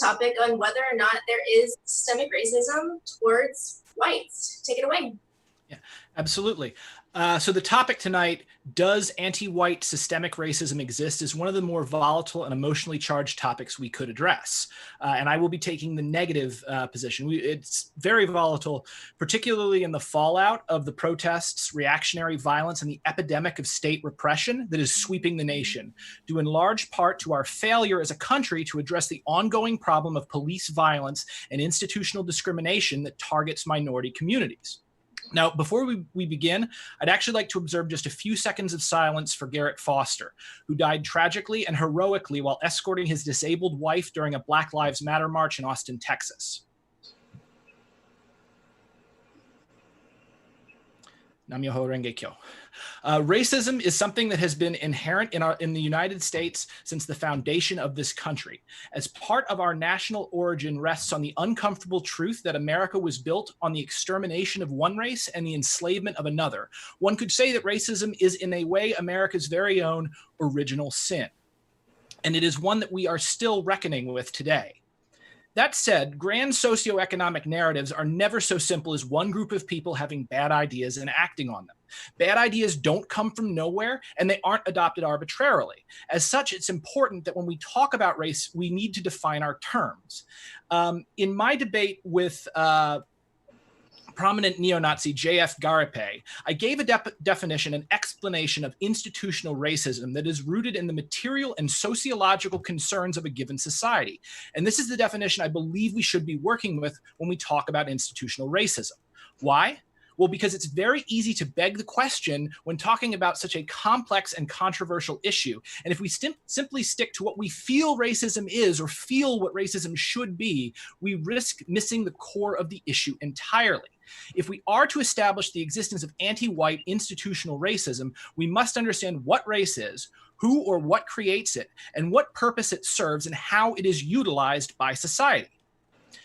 topic on whether or not there is systemic racism towards whites. Take it away. Yeah, absolutely. So the topic tonight, does anti-white systemic racism exist, is one of the more volatile and emotionally charged topics we could address. And I will be taking the negative position. It's very volatile, particularly in the fallout of the protests, reactionary violence, and the epidemic of state repression that is sweeping the nation, due in large part to our failure as a country to address the ongoing problem of police violence and institutional discrimination that targets minority communities. Now, before we begin, I'd actually like to observe just a few seconds of silence for Garrett Foster, who died tragically and heroically while escorting his disabled wife during a Black Lives Matter march in Austin, Texas. Nam-myoho Renge Kyo. Racism is something that has been inherent in the United States since the foundation of this country. As part of our national origin rests on the uncomfortable truth that America was built on the extermination of one race and the enslavement of another. One could say that racism is in a way America's very own original sin. And it is one that we are still reckoning with today. That said, grand socioeconomic narratives are never so simple as one group of people having bad ideas and acting on them. Bad ideas don't come from nowhere, and they aren't adopted arbitrarily. As such, it's important that when we talk about race, we need to define our terms. In my debate with prominent neo-Nazi J.F. Garipe, I gave a definition and explanation of institutional racism that is rooted in the material and sociological concerns of a given society. And this is the definition I believe we should be working with when we talk about institutional racism. Why? Well, because it's very easy to beg the question when talking about such a complex and controversial issue. And if we simply stick to what we feel racism is or feel what racism should be, we risk missing the core of the issue entirely. If we are to establish the existence of anti-white institutional racism, we must understand what race is, who or what creates it, and what purpose it serves and how it is utilized by society.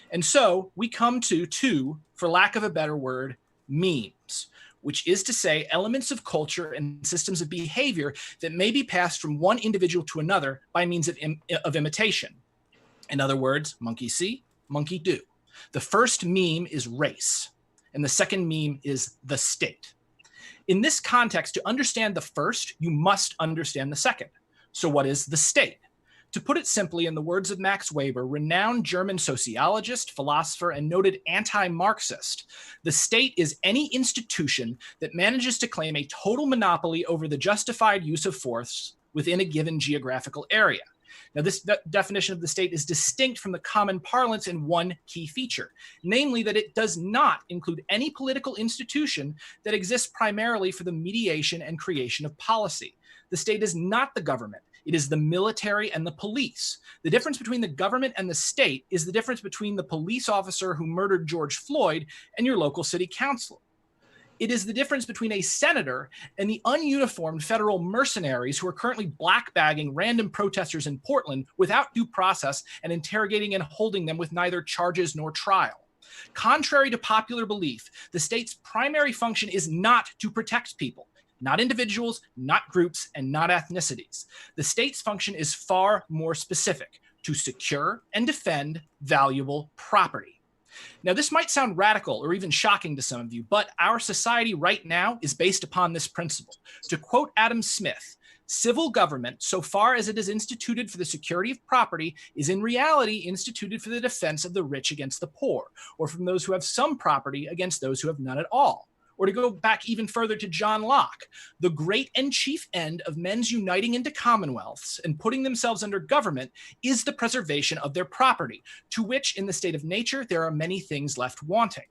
And so we come to two, for lack of a better word, memes, which is to say elements of culture and systems of behavior that may be passed from one individual to another by means of imitation. In other words, monkey see, monkey do. The first meme is race, and the second meme is the state. In this context, to understand the first, you must understand the second. So what is the state? To put it simply, in the words of Max Weber, renowned German sociologist, philosopher, and noted anti-Marxist, the state is any institution that manages to claim a total monopoly over the justified use of force within a given geographical area. Now, this definition of the state is distinct from the common parlance in one key feature, namely that it does not include any political institution that exists primarily for the mediation and creation of policy. The state is not the government. It is the military and the police. The difference between the government and the state is the difference between the police officer who murdered George Floyd and your local city councilor. It is the difference between a senator and the ununiformed federal mercenaries who are currently blackbagging random protesters in Portland without due process and interrogating and holding them with neither charges nor trial. Contrary to popular belief, the state's primary function is not to protect people. Not individuals, not groups, and not ethnicities. The state's function is far more specific: to secure and defend valuable property. Now, this might sound radical or even shocking to some of you, but our society right now is based upon this principle. To quote Adam Smith, civil government, so far as it is instituted for the security of property, is in reality instituted for the defense of the rich against the poor, or from those who have some property against those who have none at all. Or to go back even further to John Locke, the great and chief end of men's uniting into commonwealths and putting themselves under government is the preservation of their property, to which in the state of nature there are many things left wanting.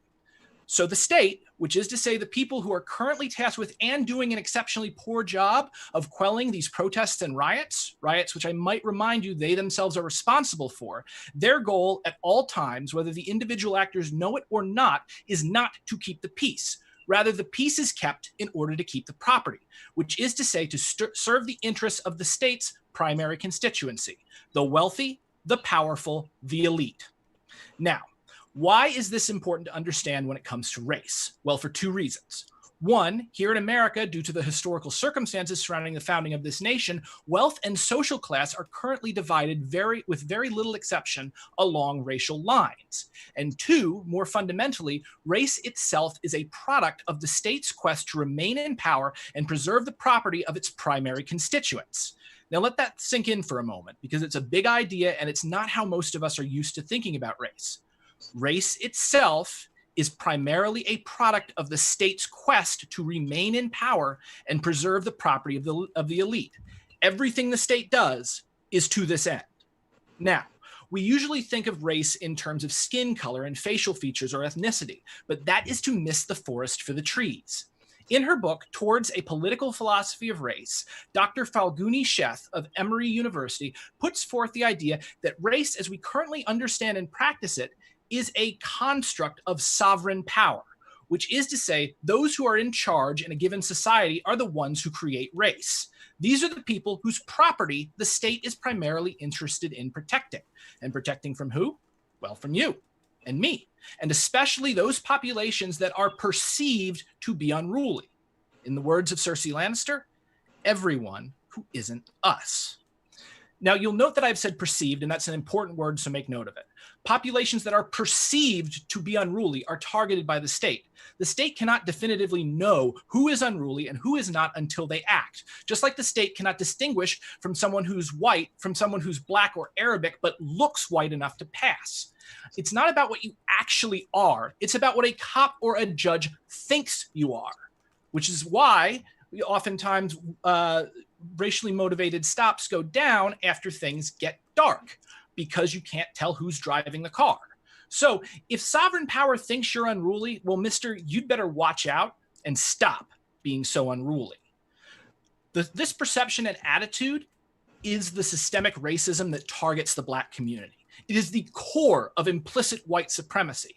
So the state, which is to say the people who are currently tasked with and doing an exceptionally poor job of quelling these protests and riots which I might remind you they themselves are responsible for, their goal at all times, whether the individual actors know it or not, is not to keep the peace. Rather, the peace is kept in order to keep the property, which is to say to serve the interests of the state's primary constituency, the wealthy, the powerful, the elite. Now, why is this important to understand when it comes to race? Well, for two reasons. One, here in America, due to the historical circumstances surrounding the founding of this nation, wealth and social class are currently divided with very little exception along racial lines. And two, more fundamentally, race itself is a product of the state's quest to remain in power and preserve the property of its primary constituents. Now let that sink in for a moment, because it's a big idea and it's not how most of us are used to thinking about race. Race itself is primarily a product of the state's quest to remain in power and preserve the property of the elite. Everything the state does is to this end. Now, we usually think of race in terms of skin color and facial features or ethnicity, but that is to miss the forest for the trees. In her book, Towards a Political Philosophy of Race, Dr. Falguni Sheth of Emory University puts forth the idea that race, as we currently understand and practice it, is a construct of sovereign power, which is to say, those who are in charge in a given society are the ones who create race. These are the people whose property the state is primarily interested in protecting. And protecting from who? Well, from you and me, and especially those populations that are perceived to be unruly. In the words of Cersei Lannister, everyone who isn't us. Now, you'll note that I've said perceived, and that's an important word, so make note of it. Populations that are perceived to be unruly are targeted by the state. The state cannot definitively know who is unruly and who is not until they act. Just like the state cannot distinguish from someone who's white from someone who's black or Arabic, but looks white enough to pass. It's not about what you actually are. It's about what a cop or a judge thinks you are, which is why we oftentimes racially motivated stops go down after things get dark, because you can't tell who's driving the car. So if sovereign power thinks you're unruly, well, mister, you'd better watch out and stop being so unruly. This perception and attitude is the systemic racism that targets the Black community. It is the core of implicit white supremacy.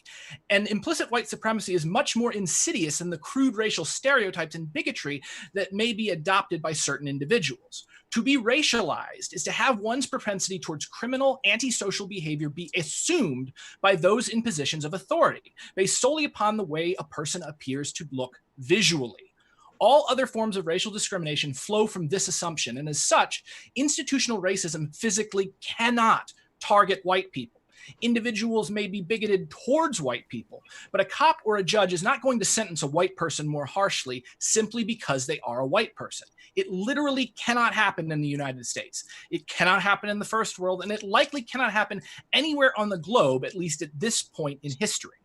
And implicit white supremacy is much more insidious than the crude racial stereotypes and bigotry that may be adopted by certain individuals. To be racialized is to have one's propensity towards criminal, antisocial behavior be assumed by those in positions of authority, based solely upon the way a person appears to look visually. All other forms of racial discrimination flow from this assumption, and as such, institutional racism physically cannot target white people. Individuals may be bigoted towards white people, but a cop or a judge is not going to sentence a white person more harshly simply because they are a white person. It literally cannot happen in the United States. It cannot happen in the first world, and it likely cannot happen anywhere on the globe, at least at this point in history.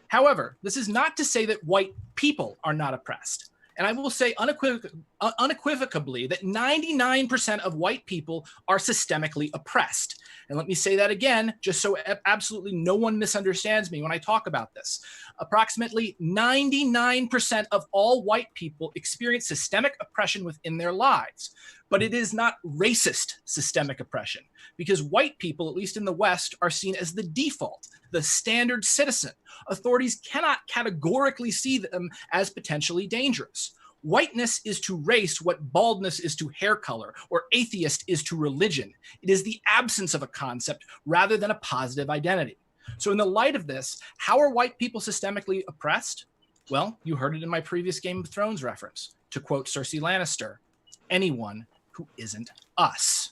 However, this is not to say that white people are not oppressed. And I will say unequivocally that 99% of white people are systemically oppressed. And let me say that again, just so absolutely no one misunderstands me when I talk about this. Approximately 99% of all white people experience systemic oppression within their lives. But it is not racist systemic oppression, because white people, at least in the West, are seen as the default, the standard citizen. Authorities cannot categorically see them as potentially dangerous. Whiteness is to race what baldness is to hair color, or atheist is to religion. It is the absence of a concept rather than a positive identity. So in the light of this, how are white people systemically oppressed? Well, you heard it in my previous Game of Thrones reference. To quote Cersei Lannister, anyone who isn't us.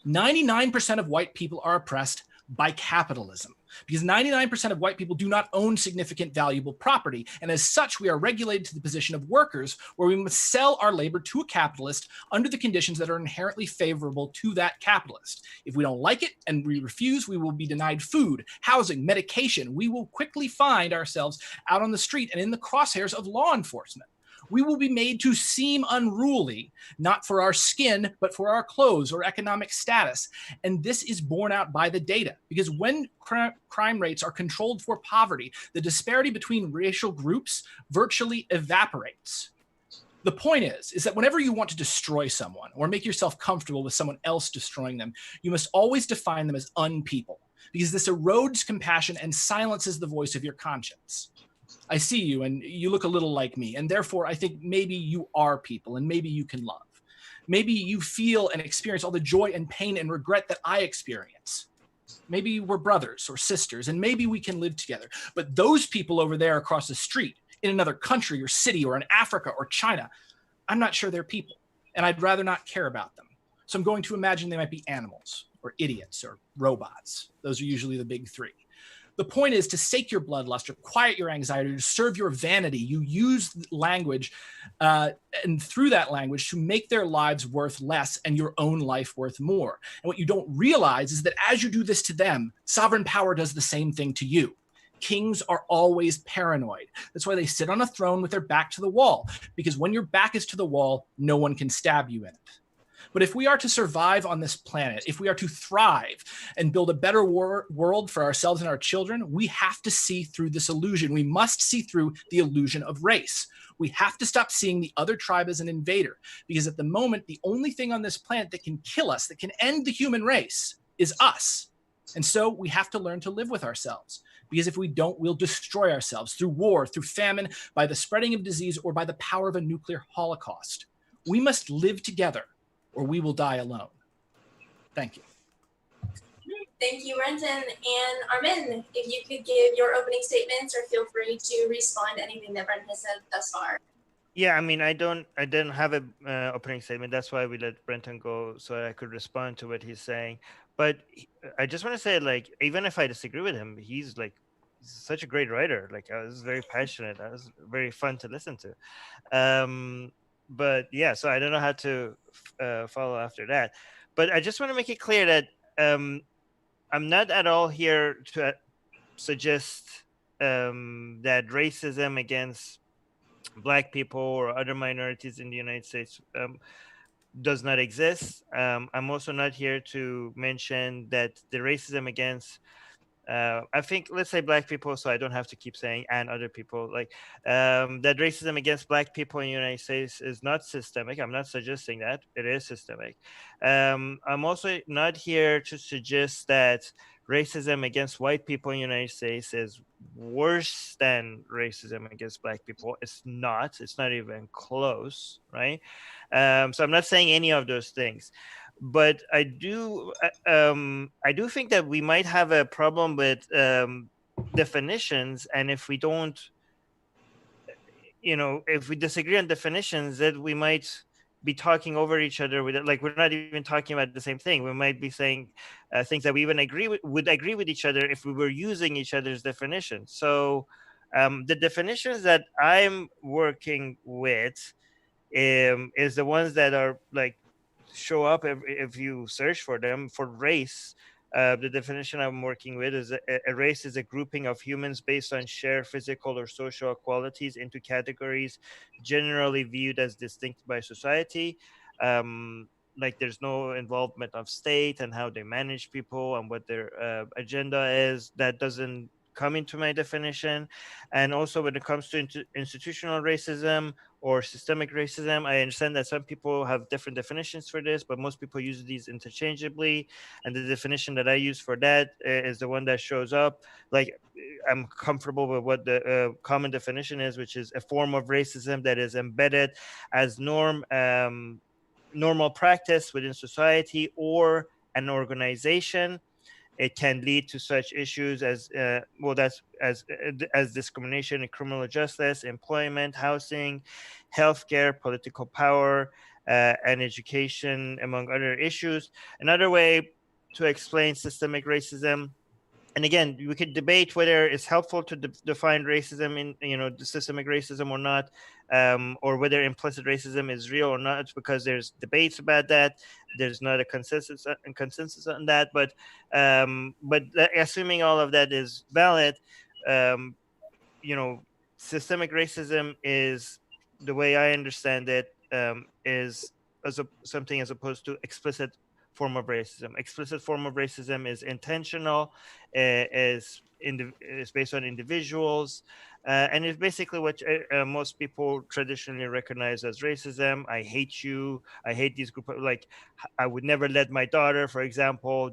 99% of white people are oppressed by capitalism, because 99% of white people do not own significant valuable property, and as such we are regulated to the position of workers, where we must sell our labor to a capitalist under the conditions that are inherently favorable to that capitalist. If we don't like it and we refuse, we will be denied food, housing, medication. We will quickly find ourselves out on the street and in the crosshairs of law enforcement. We will be made to seem unruly, not for our skin, but for our clothes or economic status. And this is borne out by the data, because when crime rates are controlled for poverty, the disparity between racial groups virtually evaporates. The point is that whenever you want to destroy someone or make yourself comfortable with someone else destroying them, you must always define them as unpeople, because this erodes compassion and silences the voice of your conscience. I see you and you look a little like me, and therefore I think maybe you are people and maybe you can love. Maybe you feel and experience all the joy and pain and regret that I experience. Maybe we're brothers or sisters and maybe we can live together. But those people over there across the street, in another country or city or in Africa or China, I'm not sure they're people, and I'd rather not care about them. So I'm going to imagine they might be animals or idiots or robots. Those are usually the big three. The point is to sate your bloodlust or quiet your anxiety, to serve your vanity. You use language and through that language to make their lives worth less and your own life worth more. And what you don't realize is that as you do this to them, sovereign power does the same thing to you. Kings are always paranoid. That's why they sit on a throne with their back to the wall, because when your back is to the wall, no one can stab you in it. But if we are to survive on this planet, if we are to thrive and build a better world for ourselves and our children, we have to see through this illusion. We must see through the illusion of race. We have to stop seeing the other tribe as an invader, because at the moment, the only thing on this planet that can kill us, that can end the human race, is us. And so we have to learn to live with ourselves, because if we don't, we'll destroy ourselves through war, through famine, by the spreading of disease, or by the power of a nuclear holocaust. We must live together, or we will die alone. Thank you. Thank you, Brenton. And Armin, if you could give your opening statements, or feel free to respond to anything that Brenton has said thus far. Yeah, I mean, I didn't have a opening statement. That's why we let Brenton go, so I could respond to what he's saying. But I just want to say, like, even if I disagree with him, he's such a great writer. Like, I was very passionate. I was very fun to listen to. But yeah, so I don't know how to follow after that. But I just want to make it clear that I'm not at all here to suggest that racism against Black people or other minorities in the United States does not exist. I'm also not here to mention that the racism against I think, let's say Black people, so I don't have to keep saying and other people, like that racism against Black people in the United States is not systemic. I'm not suggesting that. It is systemic. I'm also not here to suggest that racism against white people in the United States is worse than racism against Black people. It's not even close, right? So I'm not saying any of those things. But I do think that we might have a problem with definitions, and if we don't, if we disagree on definitions, that we might be talking over each other with it. Like, we're not even talking about the same thing. We might be saying things that we even would agree with each other if we were using each other's definitions. So the definitions that I'm working with is the ones that are like show up if you search for them. For race, the definition I'm working with is a race is a grouping of humans based on shared physical or social qualities into categories generally viewed as distinct by society. Like, there's no involvement of state and how they manage people and what their agenda is. That doesn't come into my definition. And also, when it comes to institutional racism or systemic racism, I understand that some people have different definitions for this, but most people use these interchangeably. And the definition that I use for that is the one that shows up. Like, I'm comfortable with what the common definition is, which is a form of racism that is embedded as normal practice within society or an organization. It can lead to such issues as as discrimination in criminal justice, employment, housing, healthcare, political power, and education, among other issues. Another way to explain systemic racism, and again, we could debate whether it's helpful to define racism in the systemic racism or not, or whether implicit racism is real or not, because there's debates about that. There's not a consensus on that, but assuming all of that is valid, systemic racism is, the way I understand it, is something as opposed to explicit form of racism. Explicit form of racism is intentional, is based on individuals, and it's basically what most people traditionally recognize as racism. I hate you. I hate these group of, like, I would never let my daughter, for example,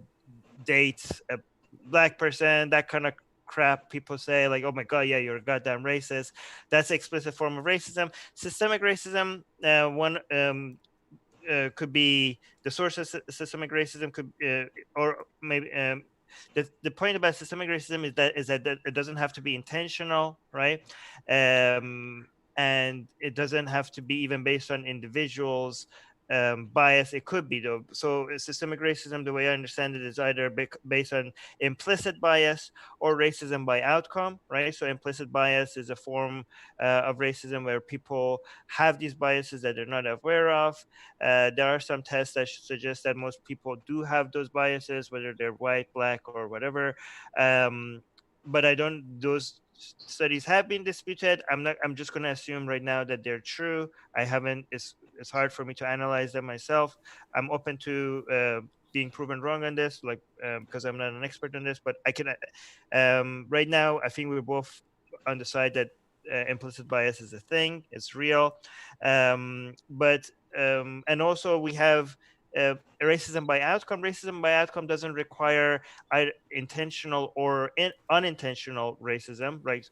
date a Black person. That kind of crap people say, like, oh my god, yeah, you're a goddamn racist. That's explicit form of racism. Systemic racism, could be the source of systemic racism, could or maybe the point about systemic racism is that it doesn't have to be intentional, right? And it doesn't have to be even based on individuals bias. It could be though. So systemic racism, the way I understand it, is either based on implicit bias or racism by outcome, right? So implicit bias is a form of racism where people have these biases that they're not aware of. There are some tests that suggest that most people do have those biases, whether they're white, black, or whatever. But I don't. Those studies have been disputed. I'm just going to assume right now that they're true. I haven't. It's hard for me to analyze them myself. I'm open to being proven wrong on this, like because I'm not an expert on this. But I can. Right now, I think we're both on the side that implicit bias is a thing. It's real. But and also we have racism by outcome. Racism by outcome doesn't require either intentional or unintentional racism, right?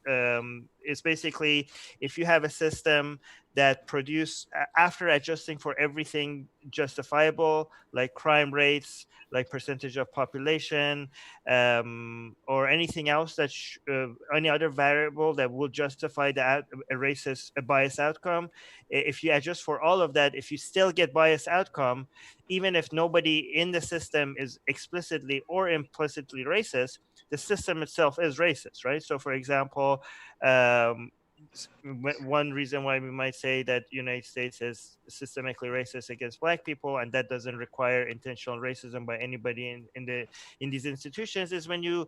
It's basically if you have a system that produce after adjusting for everything justifiable, like crime rates, like percentage of population, or anything else that any other variable that will justify a biased outcome. If you adjust for all of that, if you still get biased outcome, even if nobody in the system is explicitly or implicitly racist, the system itself is racist, right? So, for example, one reason why we might say that United States is systemically racist against Black people, and that doesn't require intentional racism by anybody in these institutions, is when you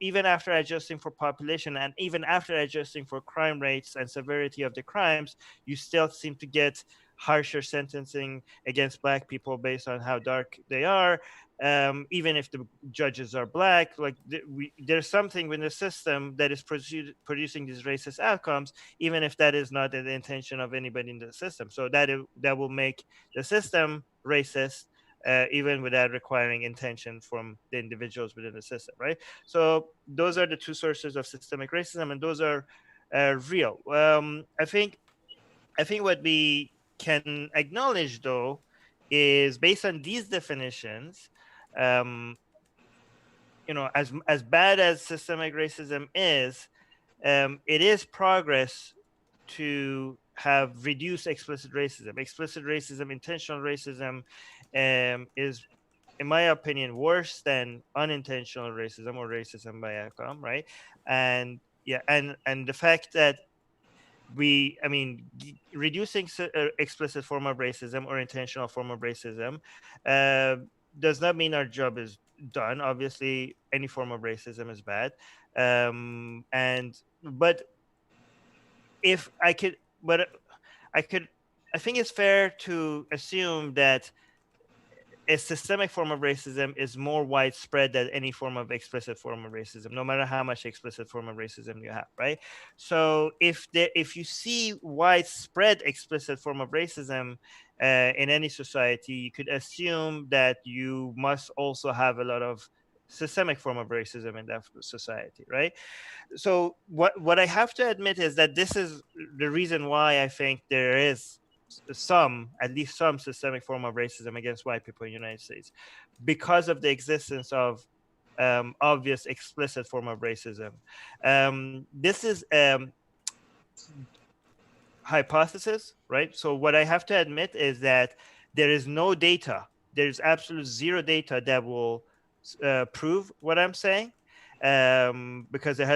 even after adjusting for population and even after adjusting for crime rates and severity of the crimes, you still seem to get harsher sentencing against Black people based on how dark they are. Even if the judges are Black, like there's something in the system that is producing these racist outcomes, even if that is not the intention of anybody in the system. So that will make the system racist, even without requiring intention from the individuals within the system, right? So those are the two sources of systemic racism, and those are real. I think what we can acknowledge, though, is based on these definitions, as bad as systemic racism is, it is progress to have reduced explicit racism. Explicit racism, intentional racism, is, in my opinion, worse than unintentional racism or racism by outcome, right? And the fact that reducing explicit form of racism or intentional form of racism does not mean our job is done. Obviously, any form of racism is bad. But if I could, but I think it's fair to assume that a systemic form of racism is more widespread than any form of explicit form of racism, no matter how much explicit form of racism you have, right? So if you see widespread explicit form of racism in any society, you could assume that you must also have a lot of systemic form of racism in that society, right? So what I have to admit is that this is the reason why I think there is at least some systemic form of racism against white people in the United States, because of the existence of obvious explicit form of racism. This is hypothesis, right? So what I have to admit is that there is no data. There's absolute zero data that will prove what I'm saying, because this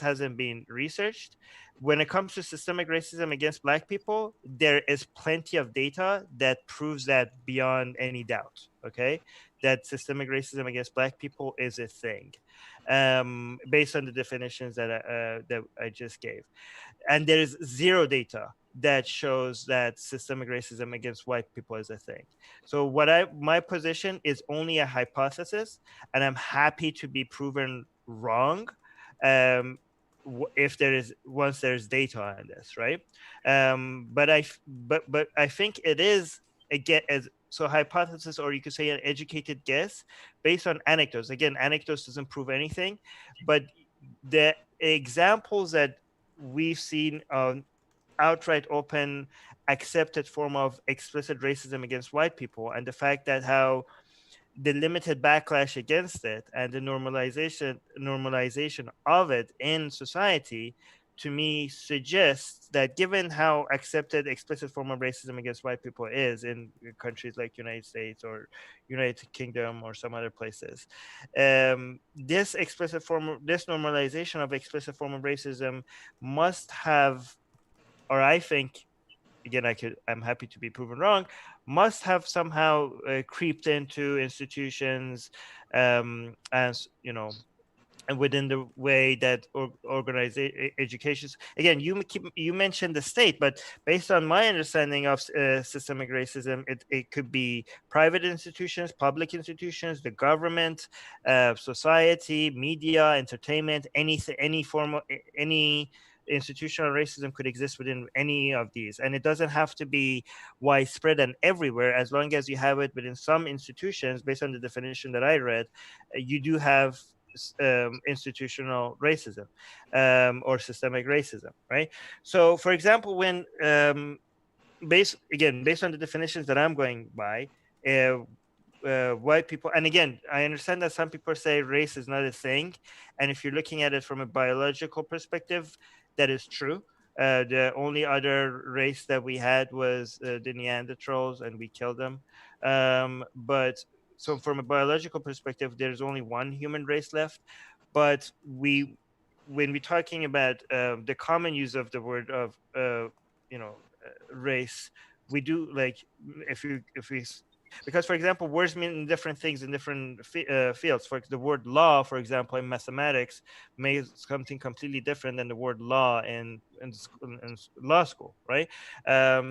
hasn't been researched. When it comes to systemic racism against Black people, there is plenty of data that proves that beyond any doubt. Okay, that systemic racism against Black people is a thing, based on the definitions that I just gave. And there is zero data that shows that systemic racism against white people is a thing. So my position is only a hypothesis, and I'm happy to be proven wrong once there's data on this, right? But I think it is so hypothesis, or you could say an educated guess based on anecdotes. Again, anecdotes doesn't prove anything, but the examples that we've seen on outright open accepted form of explicit racism against white people, and the fact that how the limited backlash against it and the normalization of it in society, to me, suggests that given how accepted explicit form of racism against white people is in countries like United States or United Kingdom or some other places, this normalization of explicit form of racism must have, or I think, again, I'm happy to be proven wrong, must have somehow creeped into institutions, as you know, and within the way that organize educations. Again, you mentioned the state, but based on my understanding of systemic racism, it could be private institutions, public institutions, the government, society, media, entertainment, any form of any institutional racism could exist within any of these, and it doesn't have to be widespread and everywhere. As long as you have it within some institutions, based on the definition that I read, you do have institutional racism, or systemic racism, right? So, for example, when based on the definitions that I'm going by, white people, and again, I understand that some people say race is not a thing, and if you're looking at it from a biological perspective, that is true. The only other race that we had was the Neanderthals, and we killed them. But so, from a biological perspective, there's only one human race left. But when we're talking about the common use of the word of race, we do, like, if we because, for example, words mean different things in different fields. For the word law, for example, in mathematics means something completely different than the word law in law school, right?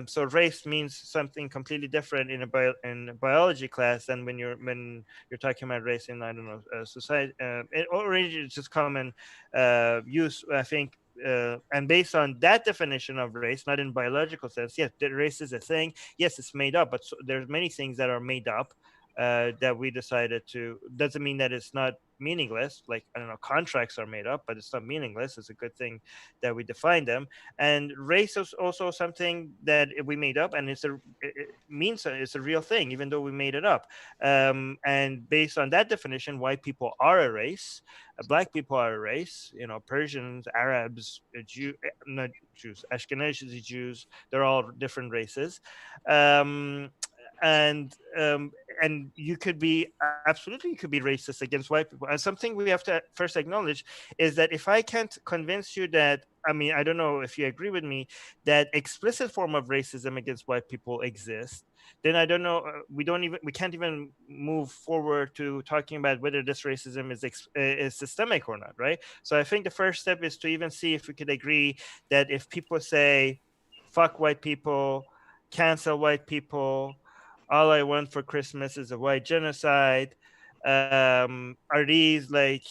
So race means something completely different in a biology class than when you're talking about race in, I don't know, society, or it's just common use, I think. And based on that definition of race, not in biological sense, yes, the race is a thing. Yes, it's made up, but there's many things that are made up that we decided to. Doesn't mean that it's not meaningless. Like, I don't know, contracts are made up, but it's not meaningless. It's a good thing that we define them. And race is also something that we made up, and it means it's a real thing, even though we made it up. And based on that definition, white people are a race. Black people are a race. Persians, Arabs, not Jews, Ashkenazi Jews. They're all different races. And you could be absolutely, you could be racist against white people. And something we have to first acknowledge is that if I can't convince you that, I mean, I don't know if you agree with me, that explicit form of racism against white people exists, then I don't know. We can't even move forward to talking about whether this racism is systemic or not, right? So I think the first step is to even see if we could agree that if people say, "Fuck white people," "cancel white people," "all I want for Christmas is a white genocide," are these like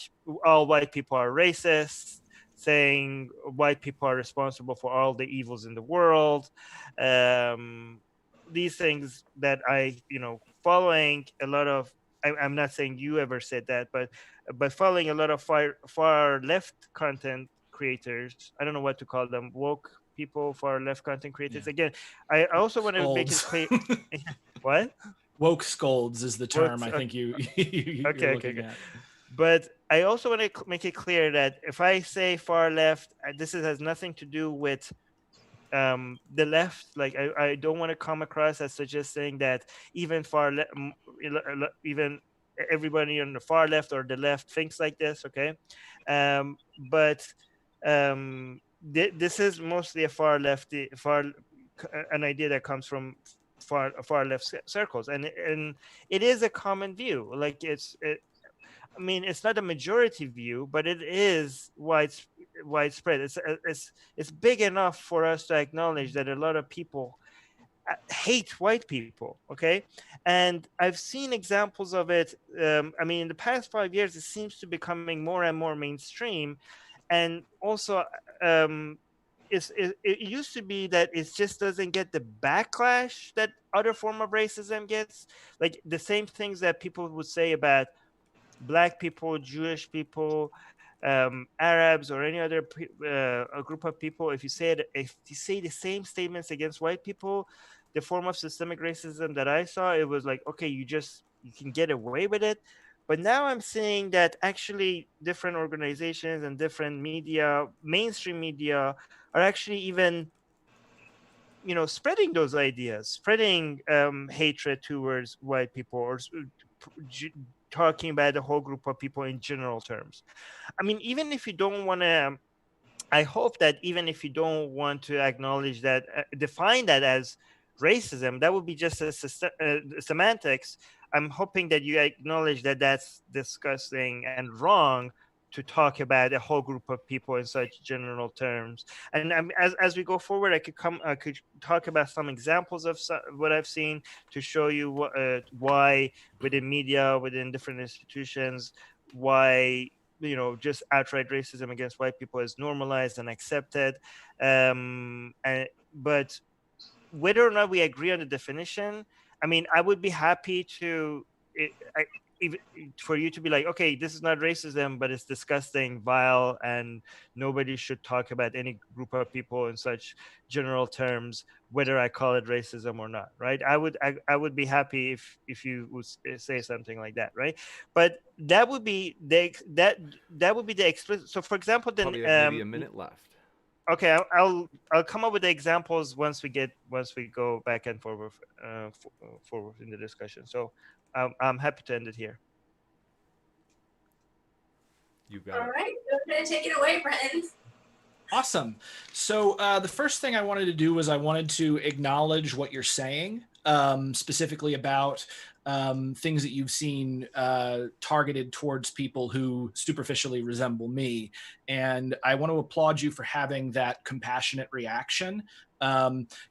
all white people are racist, saying white people are responsible for all the evils in the world? These things that following a lot of, I'm not saying you ever said that, but following a lot of far left content creators, I don't know what to call them, woke people, far left content creators. Yeah. Again, I also want to make it clear. What? Woke scolds is the term. I think you're looking at. But I also want to make it clear that if I say far left, this has nothing to do with the left. Like, I don't want to come across as suggesting that even even everybody on the far left or the left thinks like this. Okay, but this is mostly a an idea that comes from far left circles, and it is a common view. Like, I mean, it's not a majority view, but it is widespread. It's big enough for us to acknowledge that a lot of people hate white people. Okay, and I've seen examples of it. I mean, in the past 5 years, it seems to be becoming more and more mainstream, and also it used to be that it just doesn't get the backlash that other form of racism gets. Like, the same things that people would say about Black people, Jewish people, Arabs, or any other a group of people. If you say the same statements against white people, the form of systemic racism that I saw, it was like, okay, you you can get away with it. But now I'm seeing that actually different organizations and different media, mainstream media, are actually even, spreading those ideas, spreading hatred towards white people, or talking about the whole group of people in general terms. I mean, even if you don't want to, I hope that even if you don't want to acknowledge that, define that as racism, that would be just a semantics. I'm hoping that you acknowledge that that's disgusting and wrong to talk about a whole group of people in such general terms. And as we go forward, I could talk about some examples of what I've seen to show you why within media, within different institutions, why just outright racism against white people is normalized and accepted. But whether or not we agree on the definition, I mean, I would be happy to even for you to be like, okay, this is not racism, but it's disgusting, vile, and nobody should talk about any group of people in such general terms, whether I call it racism or not, right? I would be happy if you would say something like that, right? But that would be that would be the explicit. So, for example, then Probably have maybe a minute left. Okay, I'll come up with the examples once we go back and forward in the discussion. So I'm happy to end it here. You got All it. right, go ahead and take it away, Brenton. Awesome. So the first thing I wanted to do was I wanted to acknowledge what you're saying, specifically about things that you've seen targeted towards people who superficially resemble me. And I want to applaud you for having that compassionate reaction,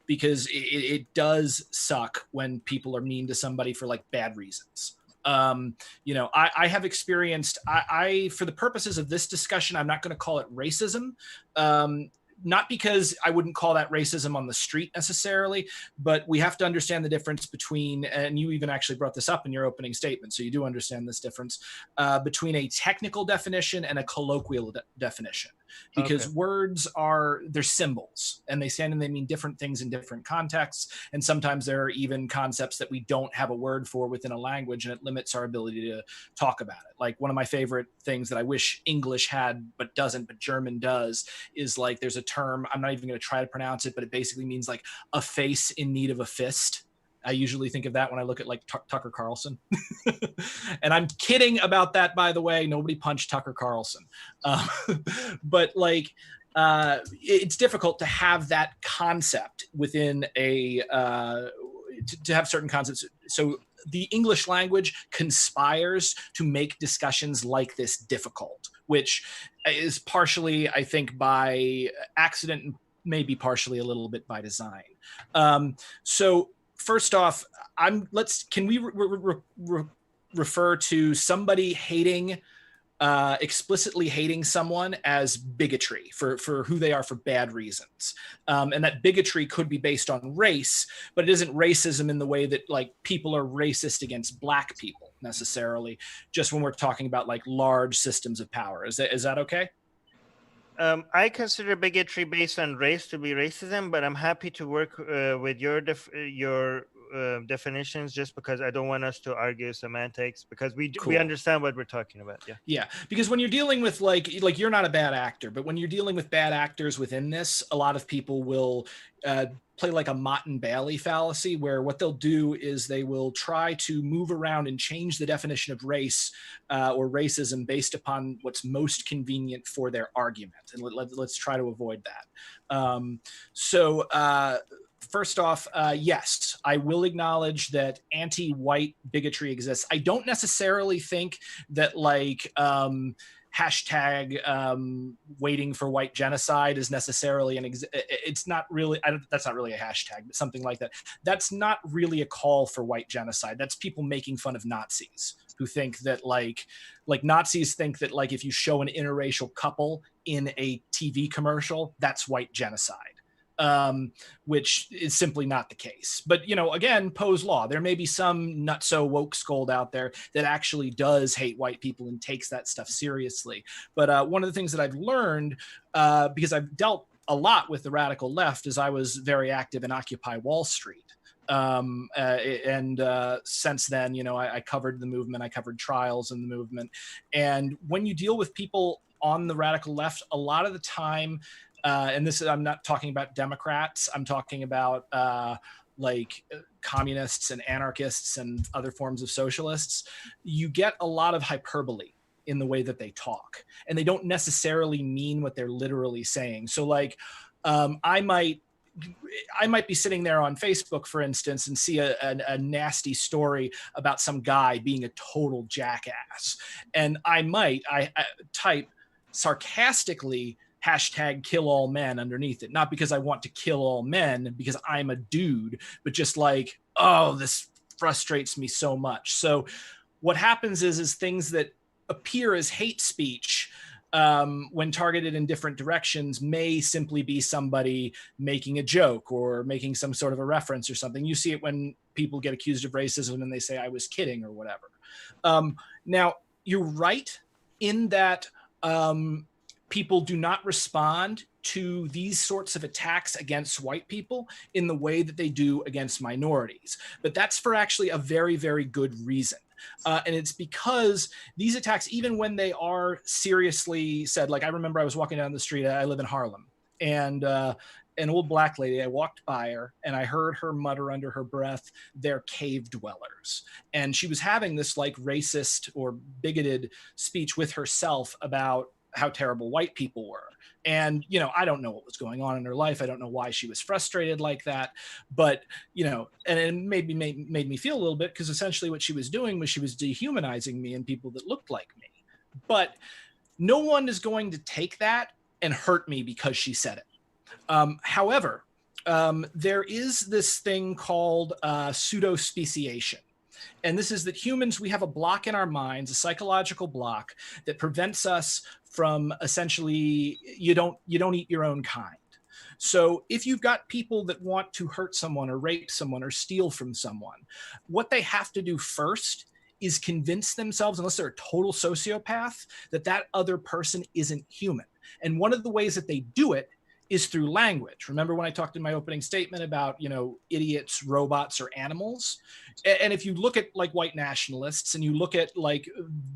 because it does suck when people are mean to somebody for like bad reasons. I have experienced, for the purposes of this discussion, I'm not going to call it racism. Not because I wouldn't call that racism on the street necessarily, but we have to understand the difference between, and you even actually brought this up in your opening statement, so you do understand this difference, between a technical definition and a colloquial definition. Because words they're symbols, and they stand and they mean different things in different contexts. And sometimes there are even concepts that we don't have a word for within a language, and it limits our ability to talk about it. Like one of my favorite things that I wish English had, but doesn't, but German does, is like there's a term, I'm not even going to try to pronounce it, but it basically means like a face in need of a fist. I usually think of that when I look at like Tucker Carlson. And I'm kidding about that, by the way. Nobody punched Tucker Carlson. But like, it's difficult to have that concept within to have certain concepts. So the English language conspires to make discussions like this difficult, which is partially, I think, by accident and maybe partially a little bit by design. So first off, can we refer to somebody hating, explicitly hating someone as bigotry for who they are for bad reasons? And that bigotry could be based on race, but it isn't racism in the way that like people are racist against Black people necessarily, just when we're talking about like large systems of power. Is that okay? I consider bigotry based on race to be racism, but I'm happy to work with your definitions, just because I don't want us to argue semantics, because we understand what we're talking about. Yeah, because when you're dealing with like you're not a bad actor, but when you're dealing with bad actors within this, a lot of people will play like a Mott and Bailey fallacy, where what they'll do is they will try to move around and change the definition of race or racism based upon what's most convenient for their argument. And let's try to avoid that. First off, yes, I will acknowledge that anti-white bigotry exists. I don't necessarily think that like hashtag waiting for white genocide is necessarily it's not really, that's not really a hashtag, but something like that. That's not really a call for white genocide. That's people making fun of Nazis who think that like Nazis think that like if you show an interracial couple in a TV commercial, that's white genocide. Which is simply not the case. But, again, Poe's law. There may be some not so woke scold out there that actually does hate white people and takes that stuff seriously. But one of the things that I've learned, because I've dealt a lot with the radical left, is I was very active in Occupy Wall Street. Since then, I covered the movement, I covered trials in the movement. And when you deal with people on the radical left, a lot of the time, and this is, I'm not talking about Democrats, I'm talking about communists and anarchists and other forms of socialists, you get a lot of hyperbole in the way that they talk, and they don't necessarily mean what they're literally saying. So I might be sitting there on Facebook, for instance, and see a nasty story about some guy being a total jackass. And I type sarcastically #KillAllMen underneath it. Not because I want to kill all men, because I'm a dude, but just like, oh, this frustrates me so much. So what happens is things that appear as hate speech, when targeted in different directions, may simply be somebody making a joke or making some sort of a reference or something. You see it when people get accused of racism and they say, I was kidding or whatever. Now, you're right in that people do not respond to these sorts of attacks against white people in the way that they do against minorities. But that's for actually a very, very good reason. And it's because these attacks, even when they are seriously said, like I remember I was walking down the street, I live in Harlem, and an old black lady, I walked by her and I heard her mutter under her breath, they're cave dwellers. And she was having this like racist or bigoted speech with herself about how terrible white people were. And, I don't know what was going on in her life. I don't know why she was frustrated like that. But, and it made me feel a little bit, because essentially what she was doing was she was dehumanizing me and people that looked like me. But no one is going to take that and hurt me because she said it. However, there is this thing called pseudo-speciation. And this is that humans, we have a block in our minds, a psychological block that prevents us from essentially, you don't eat your own kind. So if you've got people that want to hurt someone or rape someone or steal from someone, what they have to do first is convince themselves, unless they're a total sociopath, that other person isn't human. And one of the ways that they do it is through language. Remember when I talked in my opening statement about, idiots, robots, or animals? And if you look at like white nationalists and you look at like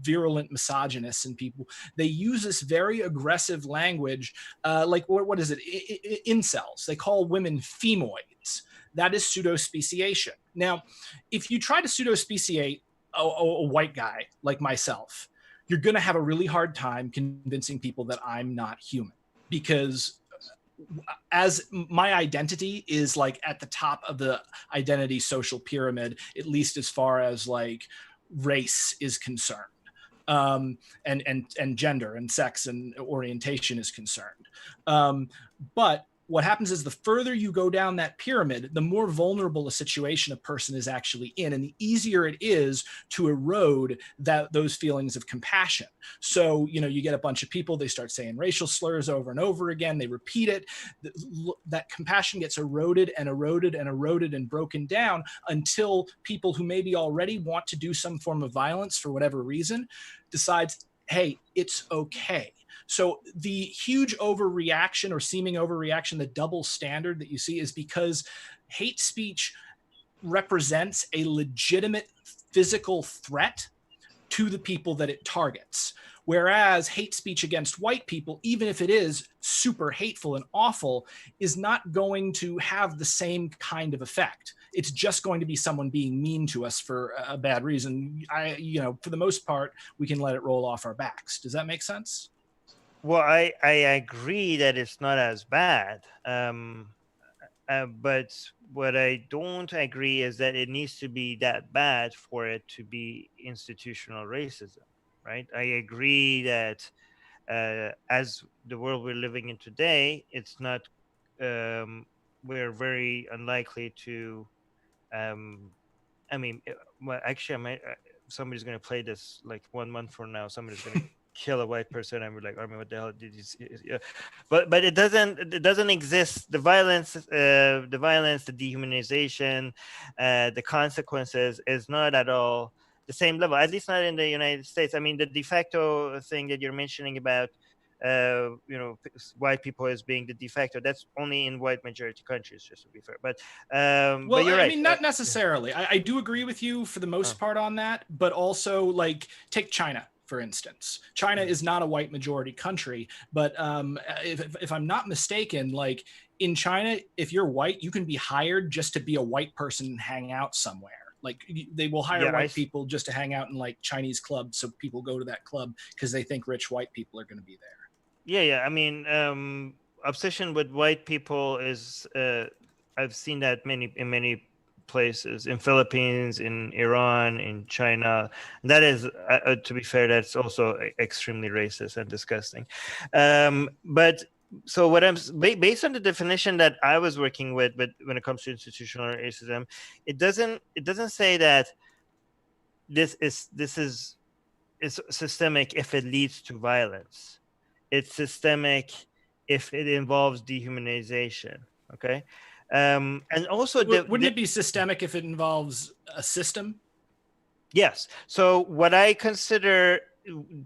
virulent misogynists and people, they use this very aggressive language, like what is it? Incels. They call women femoids. That is pseudo-speciation. Now, if you try to pseudo-speciate a white guy like myself, you're going to have a really hard time convincing people that I'm not human, because as my identity is like at the top of the identity social pyramid, at least as far as like race is concerned, and gender and sex and orientation is concerned. But what happens is the further you go down that pyramid, the more vulnerable a situation a person is actually in, and the easier it is to erode those feelings of compassion. So, you get a bunch of people, they start saying racial slurs over and over again, they repeat it, that compassion gets eroded and eroded and eroded and broken down until people who maybe already want to do some form of violence for whatever reason decides, hey, it's okay. So the huge overreaction or seeming overreaction, the double standard that you see, is because hate speech represents a legitimate physical threat to the people that it targets. Whereas hate speech against white people, even if it is super hateful and awful, is not going to have the same kind of effect. It's just going to be someone being mean to us for a bad reason. For the most part, we can let it roll off our backs. Does that make sense? Well, I agree that it's not as bad. But what I don't agree is that it needs to be that bad for it to be institutional racism, right? I agree that as the world we're living in today, it's not, we're very unlikely to, well, actually, somebody's going to play this like 1 month from now, somebody's going to kill a white person and we're like, Armin, what the hell did you see? Yeah. But it doesn't exist. The violence, the dehumanization, the consequences is not at all the same level, at least not in the United States. I mean, the de facto thing that you're mentioning about white people as being the de facto. That's only in white majority countries, just to be fair. But well, you're I right. mean, not necessarily. I do agree with you for the most part on that, but also like take China, for instance. China is not a white majority country, but if I'm not mistaken, like in China, if you're white, you can be hired just to be a white person and hang out somewhere. Like they will hire white people just to hang out in like Chinese clubs, so people go to that club because they think rich white people are going to be there. Yeah. I mean, obsession with white people is I've seen that in many places, in Philippines, in Iran, in China. That is, to be fair, that's also extremely racist and disgusting. But so what I'm based on the definition that I was working with, but when it comes to institutional racism, it doesn't say that this is systemic if it leads to violence. It's systemic if it involves dehumanization. Okay, and also wouldn't it be systemic if it involves a system? Yes. So what I consider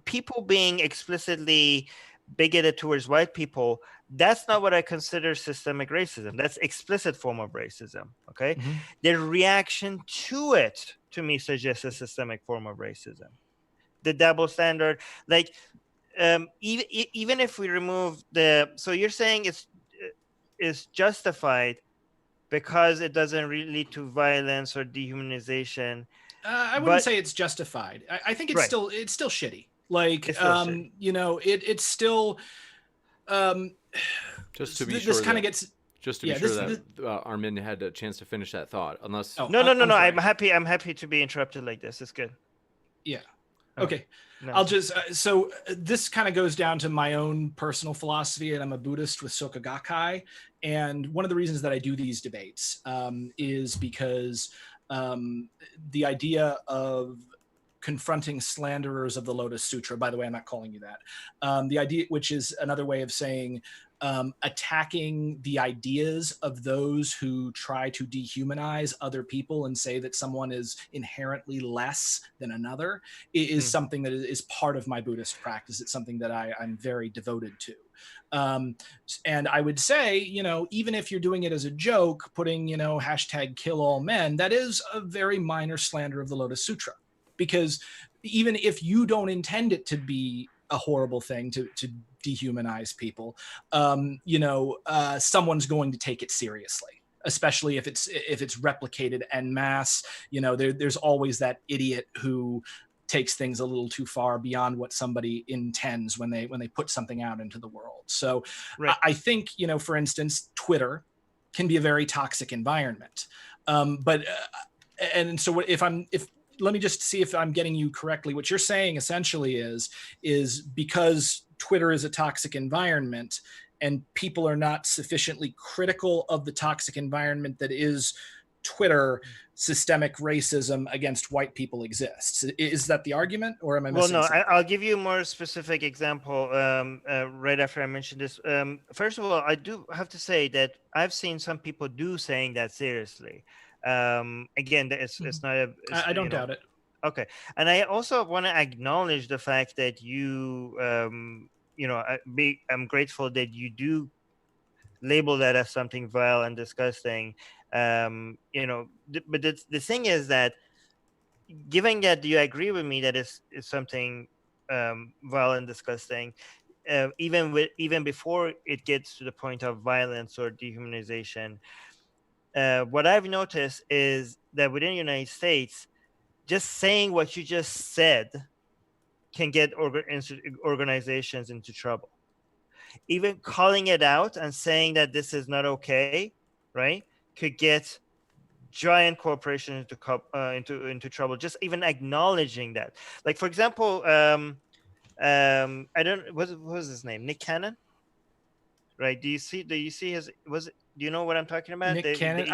people being explicitly bigoted towards white people, that's not what I consider systemic racism. That's explicit form of racism. Okay. Mm-hmm. The reaction to it, to me, suggests a systemic form of racism. The double standard, like even if we remove so you're saying it's justified because it doesn't lead to violence or dehumanization. I wouldn't say it's justified. I think it's still shitty. Like it's still shitty. It's still just to be this kind of gets just to be sure that Armin had a chance to finish that thought. Unless no, I'm happy to be interrupted like this. It's good. Yeah. Okay. No. I'll just so this kind of goes down to my own personal philosophy, and I'm a Buddhist with Soka Gakkai, and one of the reasons that I do these debates is because the idea of confronting slanderers of the Lotus Sutra, by the way, I'm not calling you that, the idea, which is another way of saying attacking the ideas of those who try to dehumanize other people and say that someone is inherently less than another is something that is part of my Buddhist practice. It's something that I'm very devoted to. And I would say, even if you're doing it as a joke, putting, hashtag kill all men, that is a very minor slander of the Lotus Sutra, because even if you don't intend it to be a horrible thing to dehumanize people, someone's going to take it seriously, especially if it's replicated en masse. There's always that idiot who takes things a little too far beyond what somebody intends when they put something out into the world. So I think, for instance, Twitter can be a very toxic environment. And so let me just see if I'm getting you correctly. What you're saying essentially is because Twitter is a toxic environment and people are not sufficiently critical of the toxic environment that is Twitter, systemic racism against white people exists. Is that the argument, or am I missing something? I'll give you a more specific example right after I mention this. First of all, I do have to say that I've seen some people saying that seriously. Again, it's not I don't doubt it. Okay. And I also want to acknowledge the fact that you I'm grateful that you do label that as something vile and disgusting. But the thing is that, given that you agree with me that it's something vile and disgusting, even before it gets to the point of violence or dehumanization, what I've noticed is that within the United States, just saying what you just said can get organizations into trouble. Even calling it out and saying that this is not okay, right, could get giant corporations into trouble. Just even acknowledging that. Like, for example, I don't, what was his name? Nick Cannon, right? Do you see his? Do you know what I'm talking about? Nick Cannon.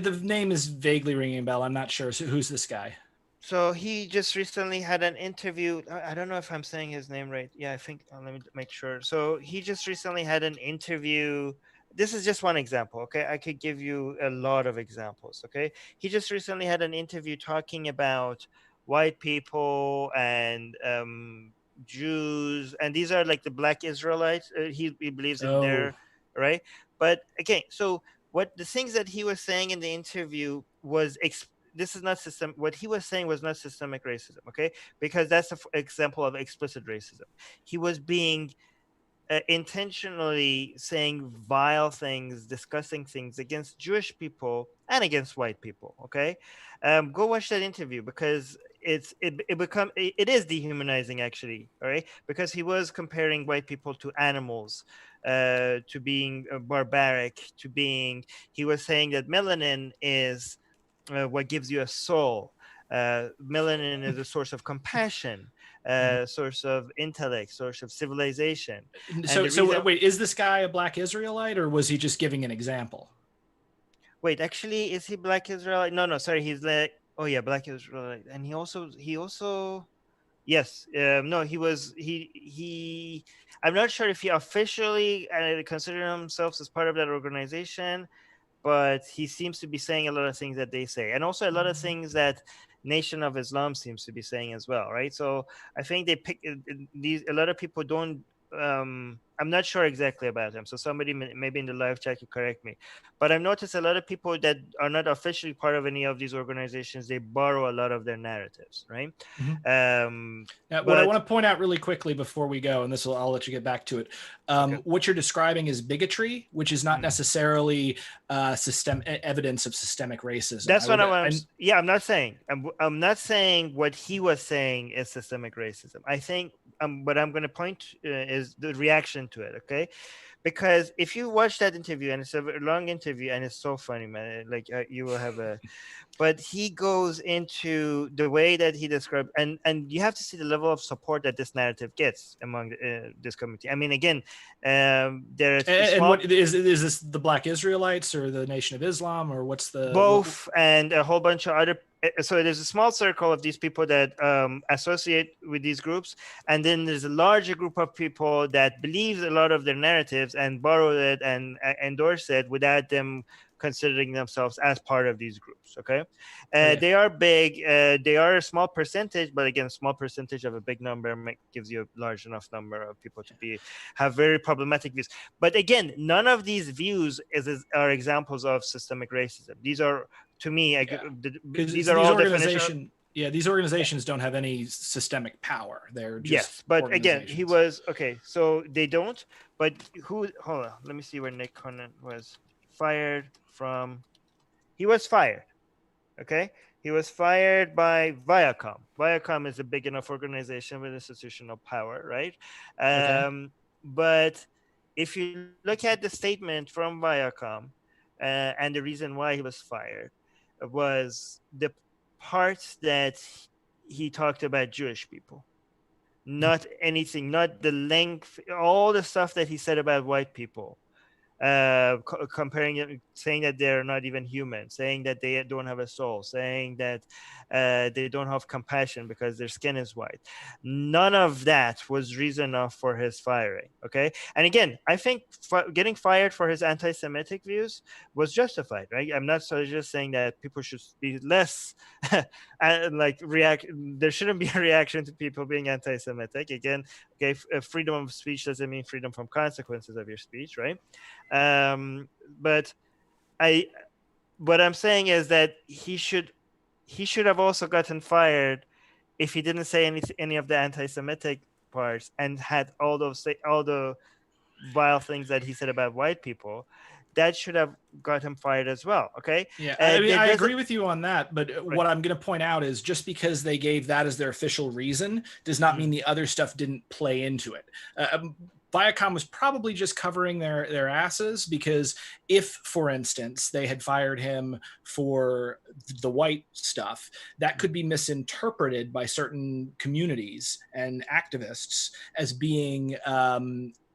The name is vaguely ringing a bell. I'm not sure. So who's this guy? So he just recently had an interview. I don't know if I'm saying his name right. Yeah, I think. Let me make sure. So he just recently had an interview. This is just one example. Okay, I could give you a lot of examples. Okay, he just recently had an interview talking about white people and Jews, and these are like the Black Israelites. He believes in their, Oh. right? But again, so what the things that he was saying in the interview was this is not system. What he was saying was not systemic racism, okay? Because that's an example of explicit racism. He was being intentionally saying vile things, discussing things against Jewish people and against white people. Okay, go watch that interview because it is dehumanizing actually. All right, because he was comparing white people to animals, to being barbaric, to being. He was saying that melanin is what gives you a soul. Melanin is a source of compassion, source of intellect, source of civilization. So wait, is this guy a Black Israelite, or was he just giving an example? Wait, actually, is he Black Israelite? No, sorry, he's like, oh yeah, Black Israelite, and he also, yes, no, he. I'm not sure if he officially considered himself as part of that organization, but he seems to be saying a lot of things that they say, and also a lot of things that Nation of Islam seems to be saying as well, right? So I think they pick these. A lot of people don't. I'm not sure exactly about him, so somebody maybe in the live chat could correct me. But I've noticed a lot of people that are not officially part of any of these organizations, they borrow a lot of their narratives, right? Now, what I want to point out really quickly before we go, and I'll let you get back to it. Okay. What you're describing is bigotry, which is not necessarily evidence of systemic racism. That's what I'm not saying. I'm not saying what he was saying is systemic racism. I think what I'm going to point is the reaction to it. Okay, because if you watch that interview, and it's a long interview, and it's so funny, man. Like you will have a. But he goes into the way that he described, and you have to see the level of support that this narrative gets among this community. I mean, again, there's what is this, the Black Israelites or the Nation of Islam, or what's the both, and a whole bunch of other. So there's a small circle of these people that associate with these groups, and then there's a larger group of people that believes a lot of their narratives and borrow it and endorse it without them considering themselves as part of these groups. Okay, they are big. They are a small percentage, but again, small percentage of a big number gives you a large enough number of people to have very problematic views. But again, none of these views are examples of systemic racism. These are, to me, these are all definitions. Yeah, these organizations don't have any systemic power. They're just yes, but again, he was okay. So they don't. But hold on, let me see where Nick Conant was fired from. He was fired. Okay, he was fired by Viacom. Viacom is a big enough organization with institutional power, right? But if you look at the statement from Viacom, and the reason why he was fired was the part that he talked about Jewish people, not anything, not the length, all the stuff that he said about white people. Comparing it, saying that they're not even human, saying that they don't have a soul, saying that they don't have compassion because their skin is white. None of that was reason enough for his firing. Okay, and again, I think getting fired for his anti-Semitic views was justified, right? I'm not just saying that people should be less like react. There shouldn't be a reaction to people being anti-Semitic. Again, okay, freedom of speech doesn't mean freedom from consequences of your speech, right? But what I'm saying is that he should have also gotten fired if he didn't say any of the anti-Semitic parts and had all the vile things that he said about white people. That should have got him fired as well. Okay. Yeah, I mean, I agree with you on that. But what I'm going to point out is just because they gave that as their official reason does not mean the other stuff didn't play into it. Viacom was probably just covering their asses, because if, for instance, they had fired him for the white stuff, that could be misinterpreted by certain communities and activists as being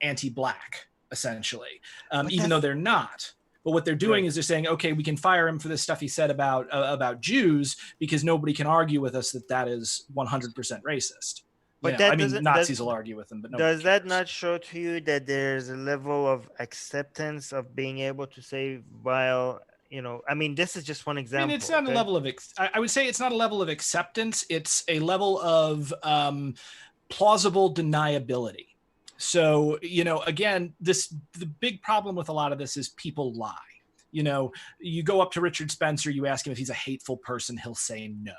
anti-Black, essentially, even though they're not. But what they're doing is they're saying, okay, we can fire him for the stuff he said about Jews because nobody can argue with us that is 100% racist. But I mean, Nazis will argue with them, but does that not show to you that there's a level of acceptance of being able to say vile? I mean, this is just one example. I mean, it's not a level of. I would say it's not a level of acceptance. It's a level of plausible deniability. So, again, the big problem with a lot of this is people lie. You go up to Richard Spencer, you ask him if he's a hateful person, he'll say no.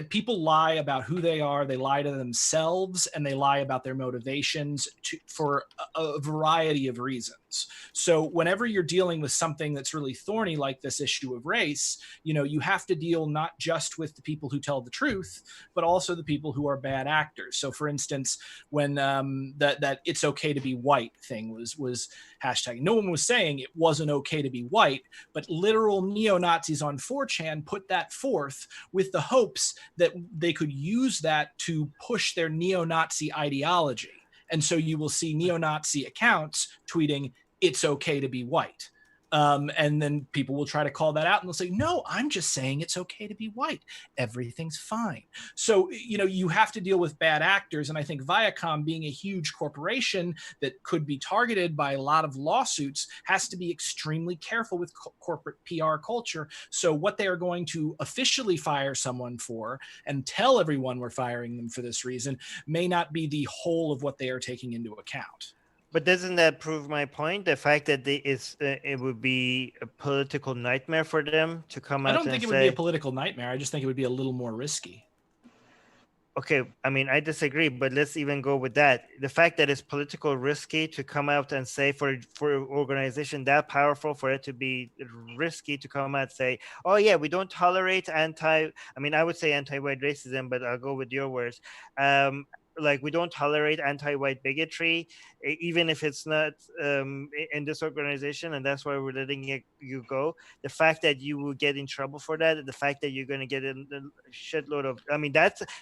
People lie about who they are. They lie to themselves, and they lie about their motivations for a variety of reasons. So whenever you're dealing with something that's really thorny, like this issue of race, you have to deal not just with the people who tell the truth, but also the people who are bad actors. So for instance, when that "it's okay to be white" thing was hashtag, no one was saying it wasn't okay to be white, but literal neo-Nazis on 4chan put that forth with the hopes that they could use that to push their neo-Nazi ideology. And so you will see neo-Nazi accounts tweeting, "It's okay to be white." And then people will try to call that out, and they'll say, "No, I'm just saying it's okay to be white. Everything's fine." So, you have to deal with bad actors. And I think Viacom, being a huge corporation that could be targeted by a lot of lawsuits, has to be extremely careful with corporate PR culture. So what they are going to officially fire someone for and tell everyone we're firing them for this reason may not be the whole of what they are taking into account. But doesn't that prove my point? The fact that it would be a political nightmare for them to come out and say... I don't think it would be a political nightmare. I just think it would be a little more risky. Okay, I mean, I disagree, but let's even go with that. The fact that it's political risky to come out and say for an organization that powerful, for it to be risky to come out and say, "Oh yeah, we don't tolerate I would say anti-white racism, but I'll go with your words. Like, we don't tolerate anti-white bigotry, even if it's not in this organization, and that's why we're letting you go." The fact that you will get in trouble for that, the fact that you're going to get a shitload of,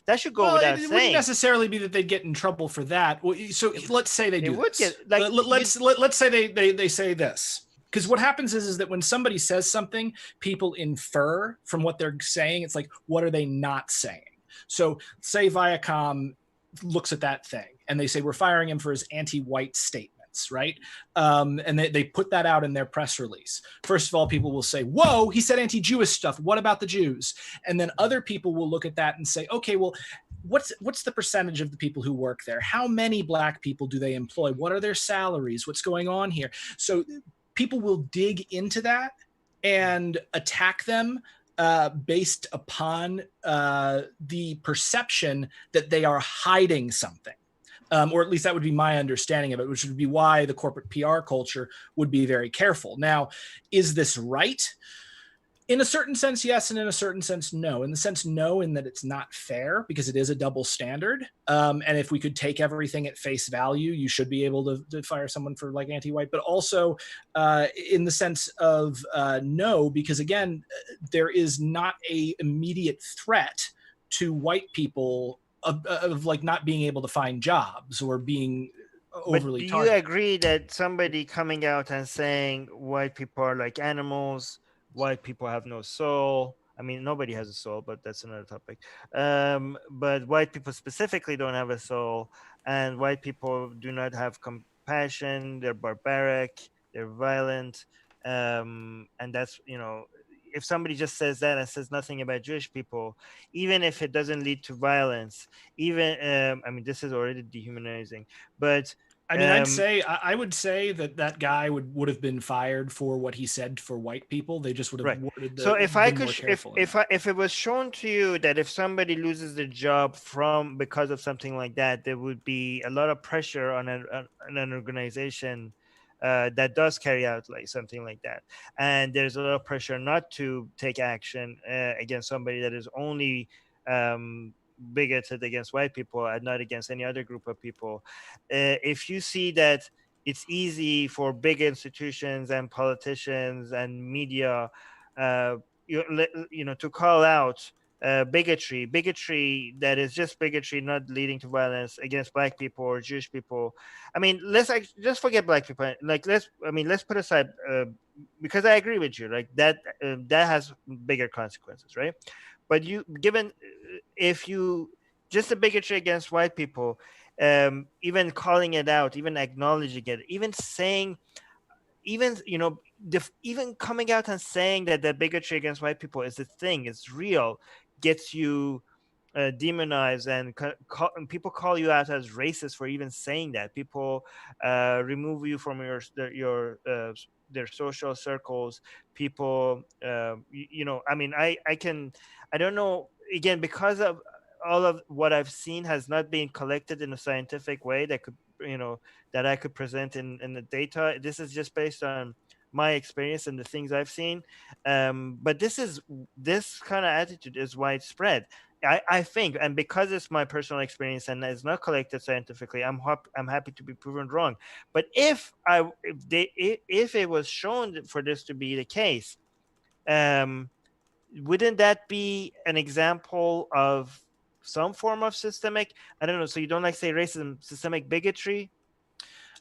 that should go without saying. It wouldn't necessarily be that they'd get in trouble for that. So let's say they do. It would this. get, like, let's say they say this. Because what happens is that when somebody says something, people infer from what they're saying. It's like, what are they not saying? So say Viacom looks at that thing and they say, "We're firing him for his anti-white statements," right? And they put that out in their press release. First of all, people will say, "Whoa, he said anti-Jewish stuff. What about the Jews?" And then other people will look at that and say, "Okay, well, what's the percentage of the people who work there? How many Black people do they employ? What are their salaries? What's going on here?" So people will dig into that and attack them based upon the perception that they are hiding something. Or at least that would be my understanding of it, which would be why the corporate PR culture would be very careful. Now, is this right? In a certain sense, yes, and in a certain sense, no. In the sense, no, in that it's not fair because it is a double standard. And if we could take everything at face value, you should be able to fire someone for like anti-white, but also in the sense of no, because again, there is not a immediate threat to white people of like not being able to find jobs or being overly targeted. But do you agree that somebody coming out and saying white people are like animals, white people have no soul? I mean, nobody has a soul, but that's another topic. But white people specifically don't have a soul, and white people do not have compassion. They're barbaric, they're violent, and that's, if somebody just says that and says nothing about Jewish people, even if it doesn't lead to violence, even this is already dehumanizing, but I would say that guy would have been fired for what he said for white people. They just would have worded the, so if it was shown to you that if somebody loses their job because of something like that, there would be a lot of pressure on an organization that does carry out like something like that, and there's a lot of pressure not to take action against somebody that is only bigoted against white people and not against any other group of people. If you see that it's easy for big institutions and politicians and media to call out bigotry that is just bigotry, not leading to violence against Black people or Jewish people. I mean, let's just forget Black people. Like, let's put aside because I agree with you. Like that has bigger consequences, right? But if you just a bigotry against white people, even calling it out, even acknowledging it, even saying, even coming out and saying that the bigotry against white people is a thing, it's real, gets you demonize and and people call you out as racist for even saying that. People remove you from your their social circles. People, I mean, I don't know, again, because of all of what I've seen has not been collected in a scientific way that could, that I could present in the data. This is just based on my experience and the things I've seen. But this kind of attitude is widespread. I think, and because it's my personal experience and it's not collected scientifically, I'm happy to be proven wrong. But if it was shown for this to be the case, wouldn't that be an example of some form of systemic? I don't know. So you don't like say racism, systemic bigotry?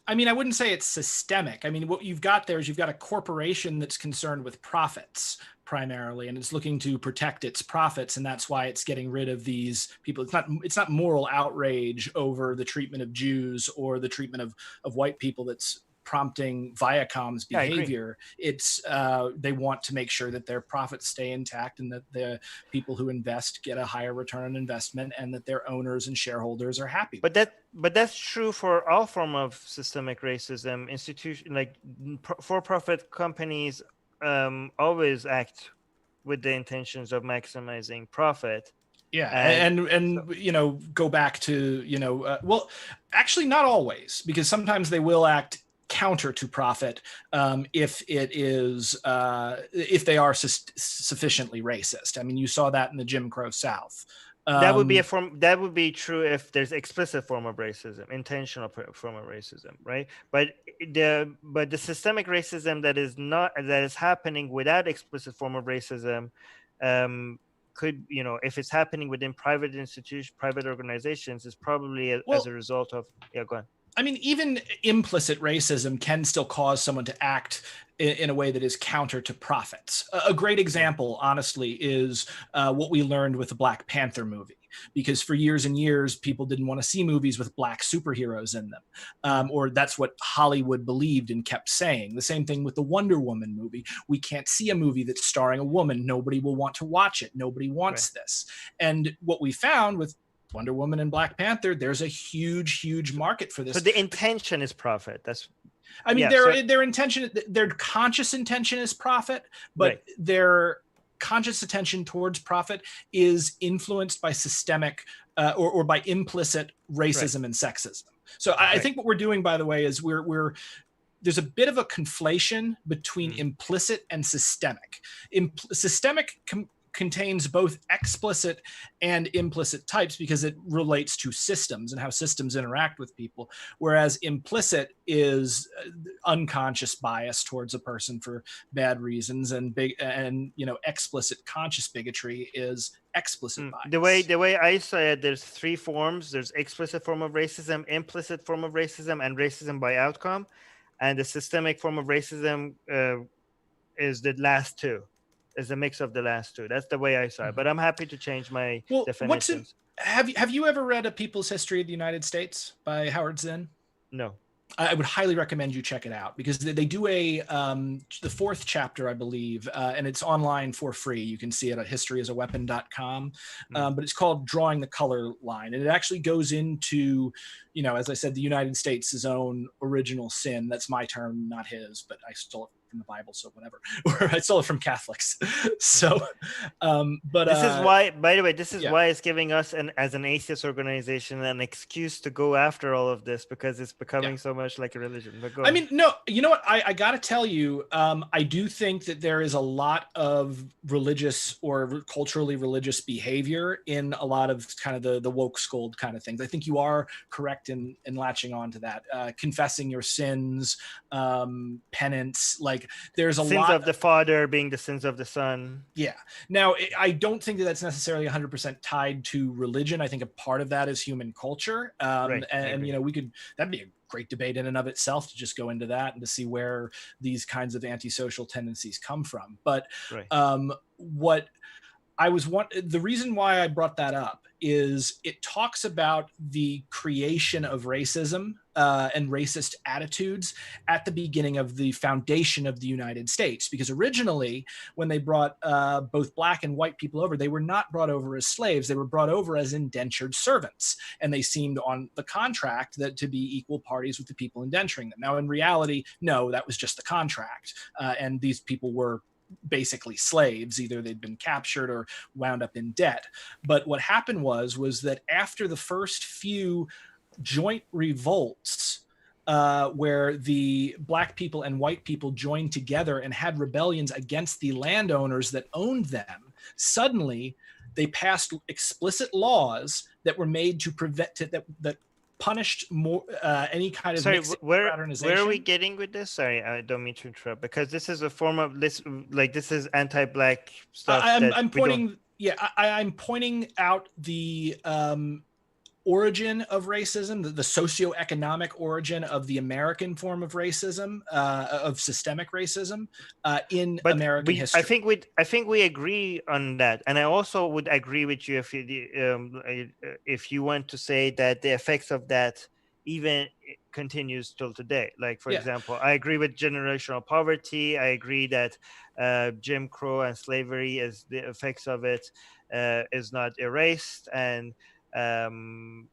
I mean, I wouldn't say it's systemic. I mean, what you've got there is you've got a corporation that's concerned with profits primarily, and it's looking to protect its profits, and that's why it's getting rid of these people. It's not moral outrage over the treatment of Jews or the treatment of white people that's prompting Viacom's behavior. It's they want to make sure that their profits stay intact and that the people who invest get a higher return on investment and that their owners and shareholders are happy. But that's true for all form of systemic racism. Institution, like for-profit companies always act with the intentions of maximizing profit. Yeah, and go back to well, actually not always, because sometimes they will act counter to profit if they are sufficiently racist. I mean, you saw that in the Jim Crow South. That would be true if there's explicit form of racism, intentional form of racism, right? But the systemic racism that is happening without explicit form of racism could, if it's happening within private institutions, private organizations, is probably as a result of go on. I mean, even implicit racism can still cause someone to act in a way that is counter to profits. A great example, honestly, is what we learned with the Black Panther movie, because for years and years, people didn't want to see movies with Black superheroes in them, or that's what Hollywood believed and kept saying. The same thing with the Wonder Woman movie. We can't see a movie that's starring a woman. Nobody will want to watch it. Nobody wants this. And what we found with Wonder Woman and Black Panther, there's a huge market for this. So the intention is profit. Their intention, their conscious intention is profit, but their conscious attention towards profit is influenced by systemic or by implicit racism and sexism. So I think what we're doing, by the way, is there's a bit of a conflation between implicit and systemic. Systemic contains both explicit and implicit types because it relates to systems and how systems interact with people, whereas implicit is unconscious bias towards a person for bad reasons, and explicit conscious bigotry is explicit bias. The way I say it, there's three forms. There's explicit form of racism, implicit form of racism, and racism by outcome. And the systemic form of racism is the last two. Is a mix of the last two. That's the way I saw it. But I'm happy to change my definitions. Have you ever read A People's History of the United States by Howard Zinn? No. I would highly recommend you check it out, because they do the fourth chapter, I believe, and it's online for free. You can see it at historyasaweapon.com, but it's called Drawing the Color Line. And it actually goes into, as I said, the United States' own original sin. That's my term, not his, but I stole it from the Bible, so whatever. Or I stole it from Catholics. So, but this is why, by the way, why it's giving us, as an atheist organization, an excuse to go after all of this, because it's becoming so much like a religion. But go I mean, no, you know what? I got to tell you, I do think that there is a lot of religious or culturally religious behavior in a lot of kind of the woke scold kind of things. I think you are correct in latching on to that. Confessing your sins, penance, like there's a sins lot of the father being the sins of the son. Yeah. Now, I don't think that that's necessarily 100% tied to religion. I think a part of that is human culture. And that'd be a great debate in and of itself to just go into that and to see where these kinds of antisocial tendencies come from. But what The reason why I brought that up is it talks about the creation of racism and racist attitudes at the beginning of the foundation of the United States. Because originally, when they brought both black and white people over, they were not brought over as slaves. They were brought over as indentured servants. And they seemed on the contract that to be equal parties with the people indenturing them. Now, in reality, no, that was just the contract. And these people were basically slaves. Either they'd been captured or wound up in debt. But what happened was that after the first few joint revolts, where the black people and white people joined together and had rebellions against the landowners that owned them, suddenly they passed explicit laws that were made to prevent that punished more any kind of Sorry, where fraternization. are we getting with this? Sorry, I don't mean to interrupt, because this is a form of this, like this is anti-black stuff. I'm pointing out the origin of racism, the socioeconomic origin of the American form of racism, of systemic racism in American history. I think we agree on that, and I also would agree with you if you want to say that the effects of that even continues till today. Like, for example, I agree with generational poverty. I agree that Jim Crow and slavery, is the effects of it is not erased, and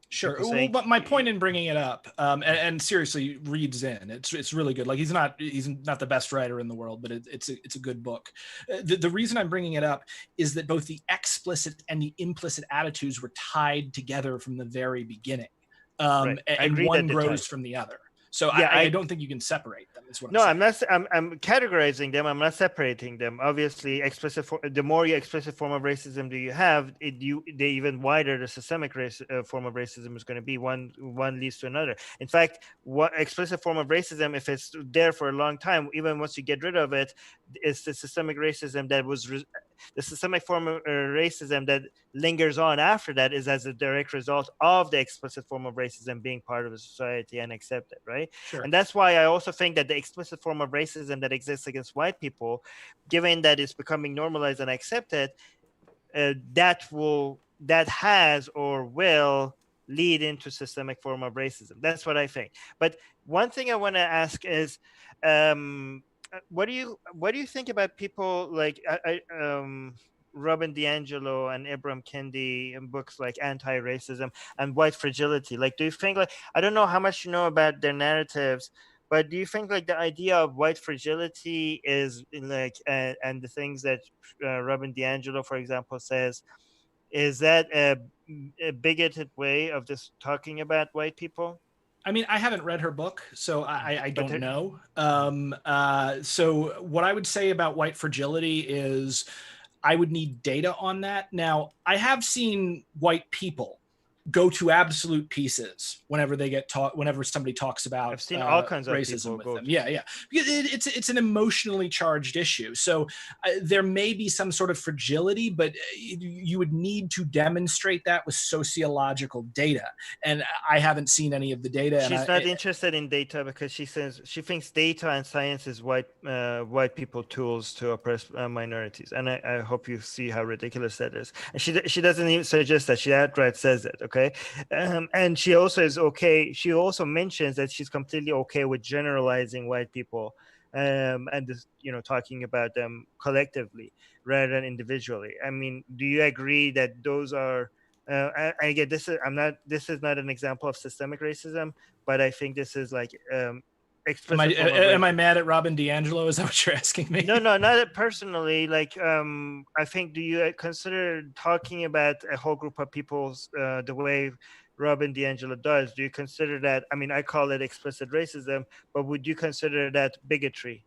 sure. Well, but my point in bringing it up, and seriously, read Zinn. It's really good. Like, he's not the best writer in the world, but it's a good book. The reason I'm bringing it up is that both the explicit and the implicit attitudes were tied together from the very beginning, and one grows from the other. So I don't think you can separate them. Is what I'm saying. I'm categorizing them. I'm not separating them. Obviously, the more explicit form of racism do you have, the even wider the systemic form of racism is going to be. One leads to another. In fact, what explicit form of racism, if it's there for a long time, even once you get rid of it, is the systemic racism that was the systemic form of racism that lingers on after that, is as a direct result of the explicit form of racism being part of the society and accepted, right? Sure. And that's why I also think that the explicit form of racism that exists against white people, given that it's becoming normalized and accepted, that has or will lead into systemic form of racism. That's what I think. But one thing I want to ask is, what do you think about people like Robin DiAngelo and Ibram Kendi in books like Anti-Racism and White Fragility? Like, do you think, like, I don't know how much you know about their narratives, but do you think like the idea of white fragility is like, and the things that Robin DiAngelo, for example, says, is that a bigoted way of just talking about white people? I mean, I haven't read her book, so I don't know. So what I would say about white fragility is I would need data on that. Now, I have seen white people go to absolute pieces whenever somebody talks about I've seen all kinds of racism with them. Because it's an emotionally charged issue. So there may be some sort of fragility, but you would need to demonstrate that with sociological data. And I haven't seen any of the data. She's not interested in data because she says she thinks data and science is white people tools to oppress minorities. And I hope you see how ridiculous that is. And she doesn't even suggest that. She outright says it. Okay. And she also is okay. She also mentions that she's completely okay with generalizing white people, and this, talking about them collectively rather than individually. I mean, do you agree that those are? I get this. This is not an example of systemic racism, but I think this is like Am I mad at Robin DiAngelo? Is that what you're asking me? No, not personally. Like, I think, do you consider talking about a whole group of people the way Robin DiAngelo does? Do you consider that? I mean, I call it explicit racism, but would you consider that bigotry?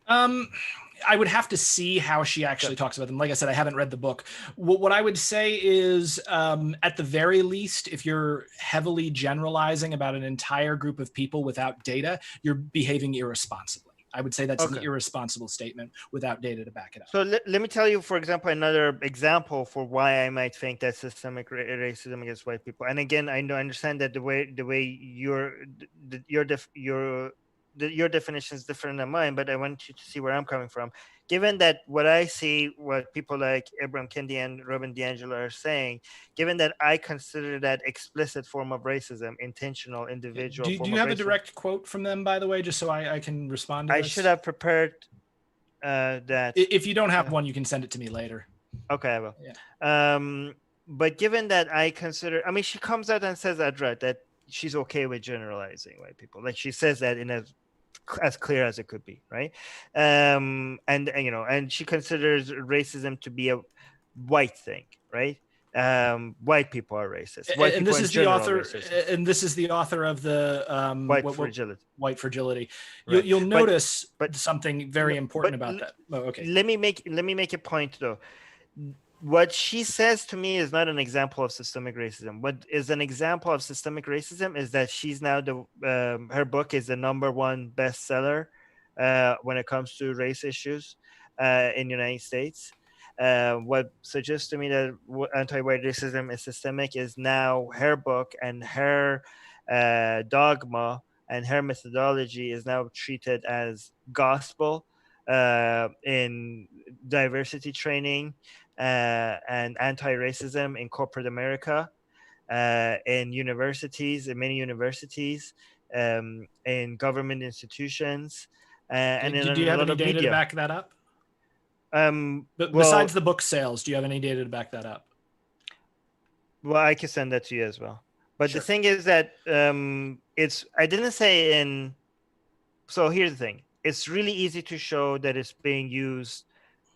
I would have to see how she actually talks about them. Like I said, I haven't read the book. What I would say is, at the very least, if you're heavily generalizing about an entire group of people without data, you're behaving irresponsibly. I would say that's an irresponsible statement without data to back it up. So let me tell you, for example, another example for why I might think that systemic racism against white people. And again, I understand that the way your your definition is different than mine, but I want you to see where I'm coming from. Given that what I see, what people like Ibram Kendi and Robin DiAngelo are saying, given that I consider that explicit form of racism, intentional, individual Do you have a direct quote from them, by the way, just so I can respond to this? I should have prepared that. If you don't have one, you can send it to me later. Okay, I will. Yeah. But given that I consider, I mean, she comes out and says outright that she's okay with generalizing white people. Like she says that in as clear as it could be, right? And you know, and she considers racism to be a white thing, right? White people are racist. White and people this is the author, and this is the author of the Fragility. White Fragility. Right. You'll notice something very important about that. Oh, okay. Let me make a point though. What she says to me is not an example of systemic racism. What is an example of systemic racism is that she's now her book is the #1 bestseller when it comes to race issues in the United States. What suggests to me that anti-white racism is systemic is now her book and her dogma and her methodology is now treated as gospel in diversity training and anti-racism in corporate America, in universities, in many universities, in government institutions, and do you have any data to back that up? But besides the book sales, do you have any data to back that up? Well, I can send that to you as well. But Sure. The thing is that I didn't say in. So here's the thing: it's really easy to show that it's being used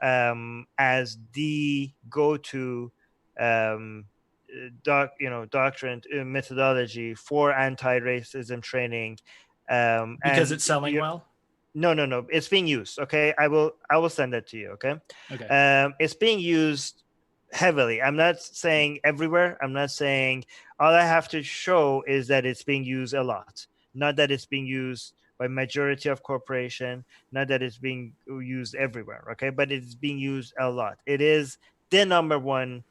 as the go-to doctrine methodology for anti-racism training, because it's selling well. No, it's being used. Okay, I will send that to you. Okay. It's being used heavily. I'm not saying everywhere. I'm not saying all I have to show is that it's being used a lot, not that it's being used by majority of corporation, not that it's being used everywhere, okay? But it's being used a lot. It is the #1.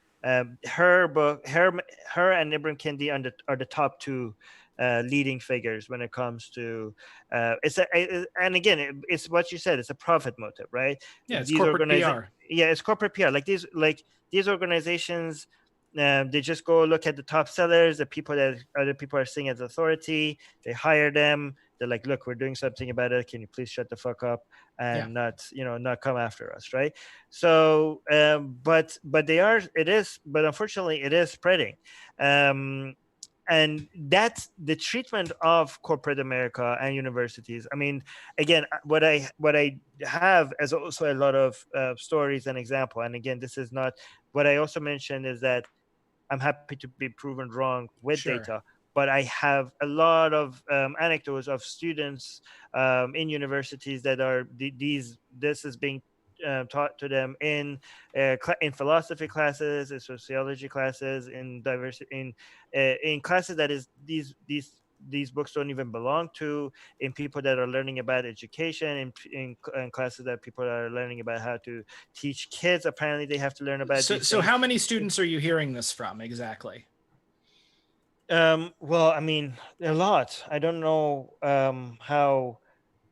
Her book, her and Ibram Kendi are the top 2 leading figures when it comes to and again, it's what you said. It's a profit motive, right? Yeah, it's corporate PR. Yeah, it's corporate PR. Like these organizations. They just go look at the top sellers, the people that other people are seeing as authority. They hire them. They're like, look, we're doing something about it. Can you please shut the fuck up and not come after us, right? So, but unfortunately, it is spreading. And that's the treatment of corporate America and universities. I mean, again, what I have as also a lot of stories and example. And again, this is not what I also mentioned is that I'm happy to be proven wrong with data, but I have a lot of anecdotes of students in universities that are this is being taught to them in philosophy classes, in sociology classes, in diversity, in classes that is these books don't even belong to, in people that are learning about education, in classes that people are learning about how to teach kids. Apparently they have to learn about so how many students are you hearing this from exactly? Well, I mean, a lot. I don't know how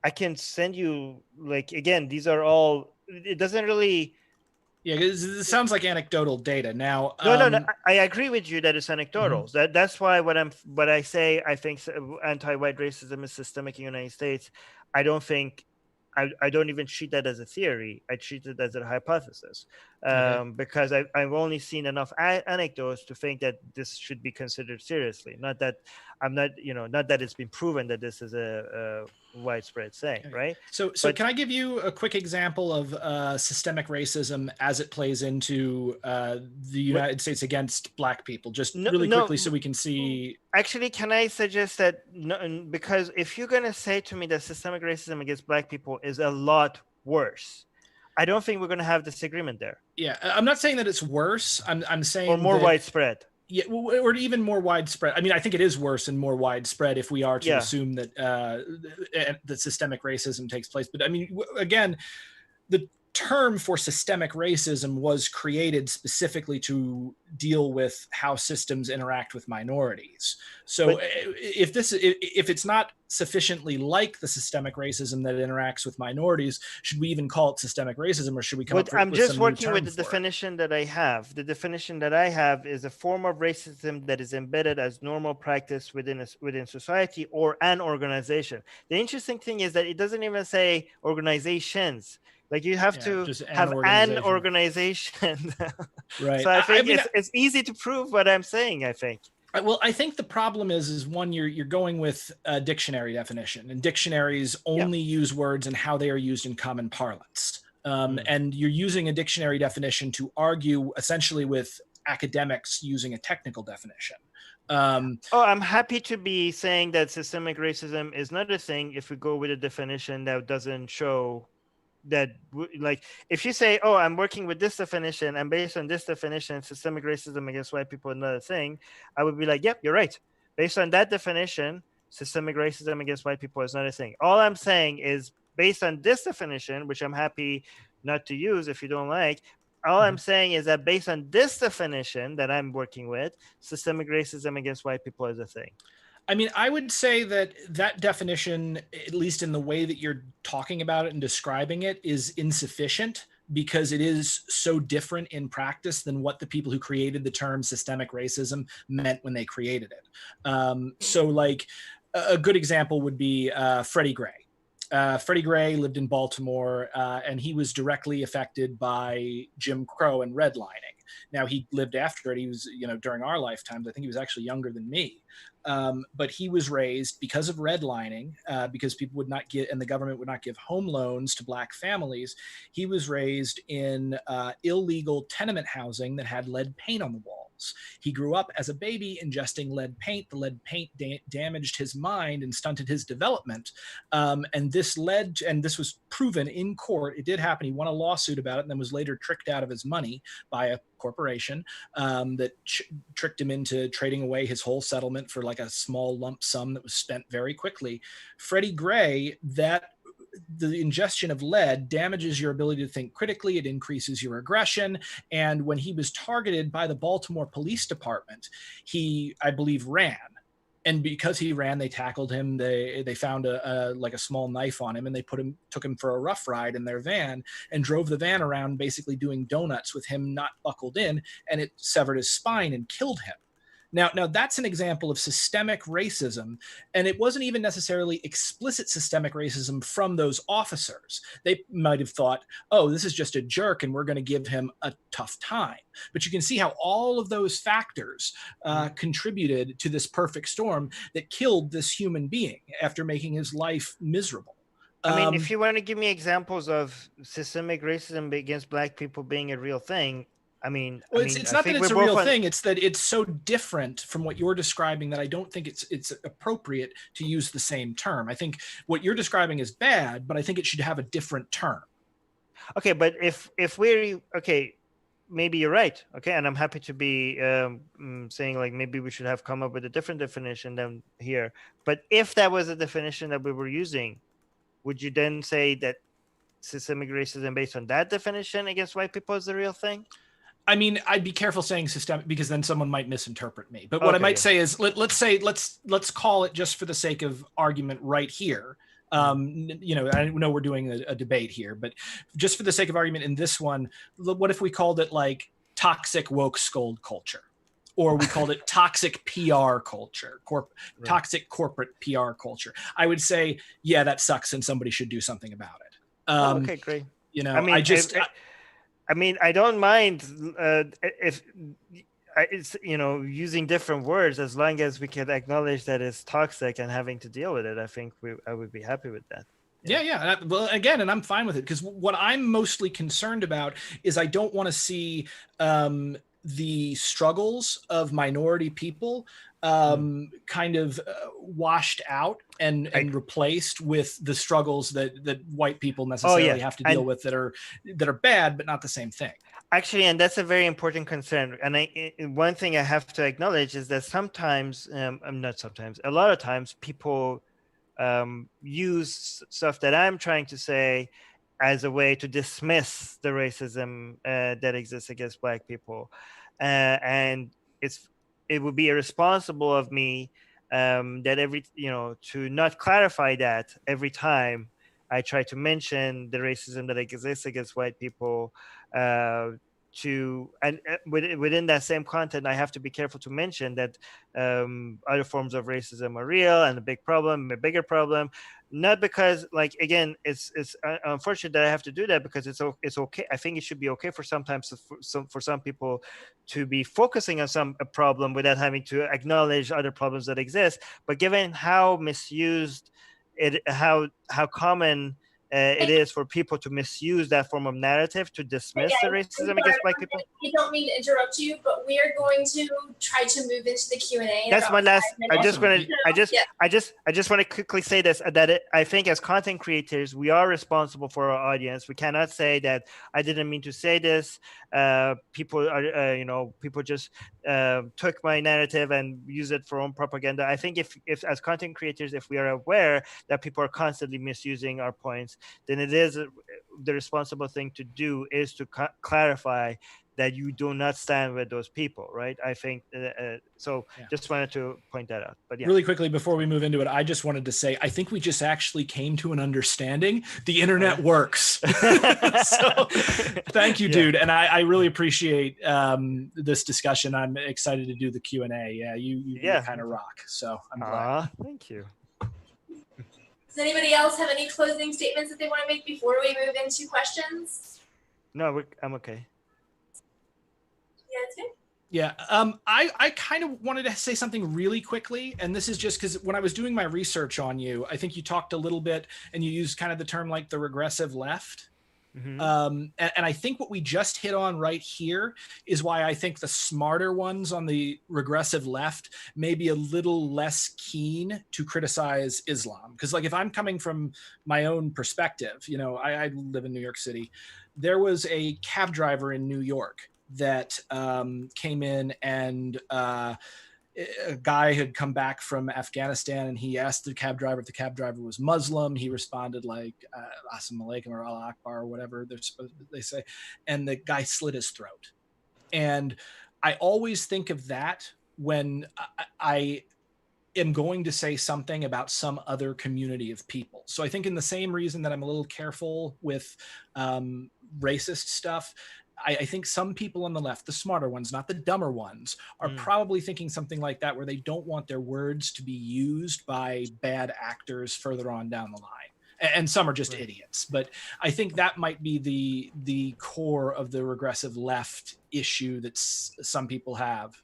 I can send you, like, again, these are all, it doesn't really. Yeah, it sounds like anecdotal data. Now, no, I agree with you that it's anecdotal. Mm-hmm. That's why what I say, I think anti-white racism is systemic in the United States. I don't think, I don't even treat that as a theory. I treat it as a hypothesis, because I've only seen enough anecdotes to think that this should be considered seriously. Not that not that it's been proven that this is a widespread thing, right? So can I give you a quick example of systemic racism as it plays into the United States against Black people, just really quickly so we can see? Actually, can I suggest that, because if you're going to say to me that systemic racism against Black people is a lot worse, I don't think we're going to have disagreement there. Yeah, I'm not saying that it's worse. I'm saying or more widespread. Yeah, or even more widespread. I mean, I think it is worse and more widespread if we are to assume that that systemic racism takes place. But I mean, again, term for systemic racism was created specifically to deal with how systems interact with minorities. So if it's not sufficiently like the systemic racism that interacts with minorities, should we even call it systemic racism, or should we come up with I'm just some working new with term the for it? definition that I have. The definition that I have is a form of racism that is embedded as normal practice within society or an organization. The interesting thing is that it doesn't even say organizations. Like you have to just an have an organization. organization. Right. So I think I mean, it's easy to prove what I'm saying, I think. Well, I think the problem is one, you're going with a dictionary definition, and dictionaries only use words and how they are used in common parlance. And you're using a dictionary definition to argue essentially with academics using a technical definition. I'm happy to be saying that systemic racism is not a thing if we go with a definition that doesn't show that, like, if you say, oh, I'm working with this definition, and based on this definition, systemic racism against white people is not a thing, I would be like, yep, you're right. Based on that definition, systemic racism against white people is not a thing. All I'm saying is, based on this definition, which I'm happy not to use if you don't like, all I'm saying is that based on this definition that I'm working with, systemic racism against white people is a thing. I mean, I would say that definition, at least in the way that you're talking about it and describing it, is insufficient, because it is so different in practice than what the people who created the term systemic racism meant when they created it. So like a good example would be Freddie Gray. Freddie Gray lived in Baltimore, and he was directly affected by Jim Crow and redlining. Now, he lived after it. He was, during our lifetimes, I think he was actually younger than me. But he was raised because of redlining, because people would not get, and the government would not give home loans to Black families. He was raised in illegal tenement housing that had lead paint on the walls. He grew up as a baby ingesting lead paint. The lead paint damaged his mind and stunted his development. And this was proven in court. It did happen. He won a lawsuit about it and then was later tricked out of his money by a corporation that tricked him into trading away his whole settlement for like a small lump sum that was spent very quickly. Freddie Gray, the ingestion of lead damages your ability to think critically. It increases your aggression. And when he was targeted by the Baltimore Police Department, he, I believe, ran. And because he ran, they tackled him. They found a small knife on him, and they took him for a rough ride in their van and drove the van around, basically doing donuts with him not buckled in, and it severed his spine and killed him. Now that's an example of systemic racism, and it wasn't even necessarily explicit systemic racism from those officers. They might have thought, oh, this is just a jerk and we're going to give him a tough time. But you can see how all of those factors contributed to this perfect storm that killed this human being after making his life miserable. I mean, if you want to give me examples of systemic racism against Black people being a real thing, it's not that it's a real thing. It's that it's so different from what you're describing that I don't think it's appropriate to use the same term. I think what you're describing is bad, but I think it should have a different term. Okay, but if we're okay, maybe you're right. Okay, and I'm happy to be saying like maybe we should have come up with a different definition than here. But if that was a definition that we were using, would you then say that systemic racism based on that definition against white people is the real thing? I mean, I'd be careful saying systemic because then someone might misinterpret me. But what I might say is, let's call it, just for the sake of argument right here. I know we're doing a debate here, but just for the sake of argument in this one, what if we called it like toxic woke scold culture? Or we called it toxic PR culture, toxic corporate PR culture. I would say, yeah, that sucks and somebody should do something about it. Okay, great. I don't mind if it's using different words, as long as we can acknowledge that it's toxic and having to deal with it. I think I would be happy with that. Yeah. Well, again, and I'm fine with it, because what I'm mostly concerned about is I don't want to see the struggles of minority people kind of washed out and replaced with the struggles that white people necessarily have to deal with that are bad, but not the same thing. Actually, and that's a very important concern. And one thing I have to acknowledge is that a lot of times people use stuff that I'm trying to say as a way to dismiss the racism that exists against Black people, and it would be irresponsible of me to not clarify that every time I try to mention the racism that exists against white people. Within that same content, I have to be careful to mention that other forms of racism are real and a bigger problem. Not because, like, again, it's unfortunate that I have to do that, because it's okay. I think it should be okay for some people to be focusing on a problem without having to acknowledge other problems that exist. But given how misused how common it is for people to misuse that form of narrative to dismiss the racism against Black people. I don't mean to interrupt you, but we are going to try to move into the Q&A. That's my last. I just want to quickly say this: I think as content creators, we are responsible for our audience. We cannot say that I didn't mean to say this. People just took my narrative and use it for own propaganda. I think if as content creators, if we are aware that people are constantly misusing our points, then it is the responsible thing to do is to clarify that you do not stand with those people, right? I think so. Yeah. Just wanted to point that out. But yeah, really quickly before we move into it, I just wanted to say I think we just actually came to an understanding. The internet works. So thank you, dude, and I really appreciate this discussion. I'm excited to do the Q&A. Yeah, you kind of rock. So I'm glad. Thank you. Does anybody else have any closing statements that they want to make before we move into questions? No, I'm okay. Yeah, it's good. Yeah, I kind of wanted to say something really quickly, and this is just because when I was doing my research on you, I think you talked a little bit and you used kind of the term like the regressive left. Mm-hmm. And I think what we just hit on right here is why I think the smarter ones on the regressive left may be a little less keen to criticize Islam. Because like if I'm coming from my own perspective, I live in New York City. There was a cab driver in New York that came in and a guy had come back from Afghanistan and he asked the cab driver if the cab driver was Muslim. He responded like Assalamu alaikum or Allah Akbar or whatever they say. And the guy slit his throat. And I always think of that when I am going to say something about some other community of people. So I think in the same reason that I'm a little careful with racist stuff, I think some people on the left, the smarter ones, not the dumber ones, are probably thinking something like that where they don't want their words to be used by bad actors further on down the line. And some are just idiots. But I think that might be the core of the regressive left issue that some people have.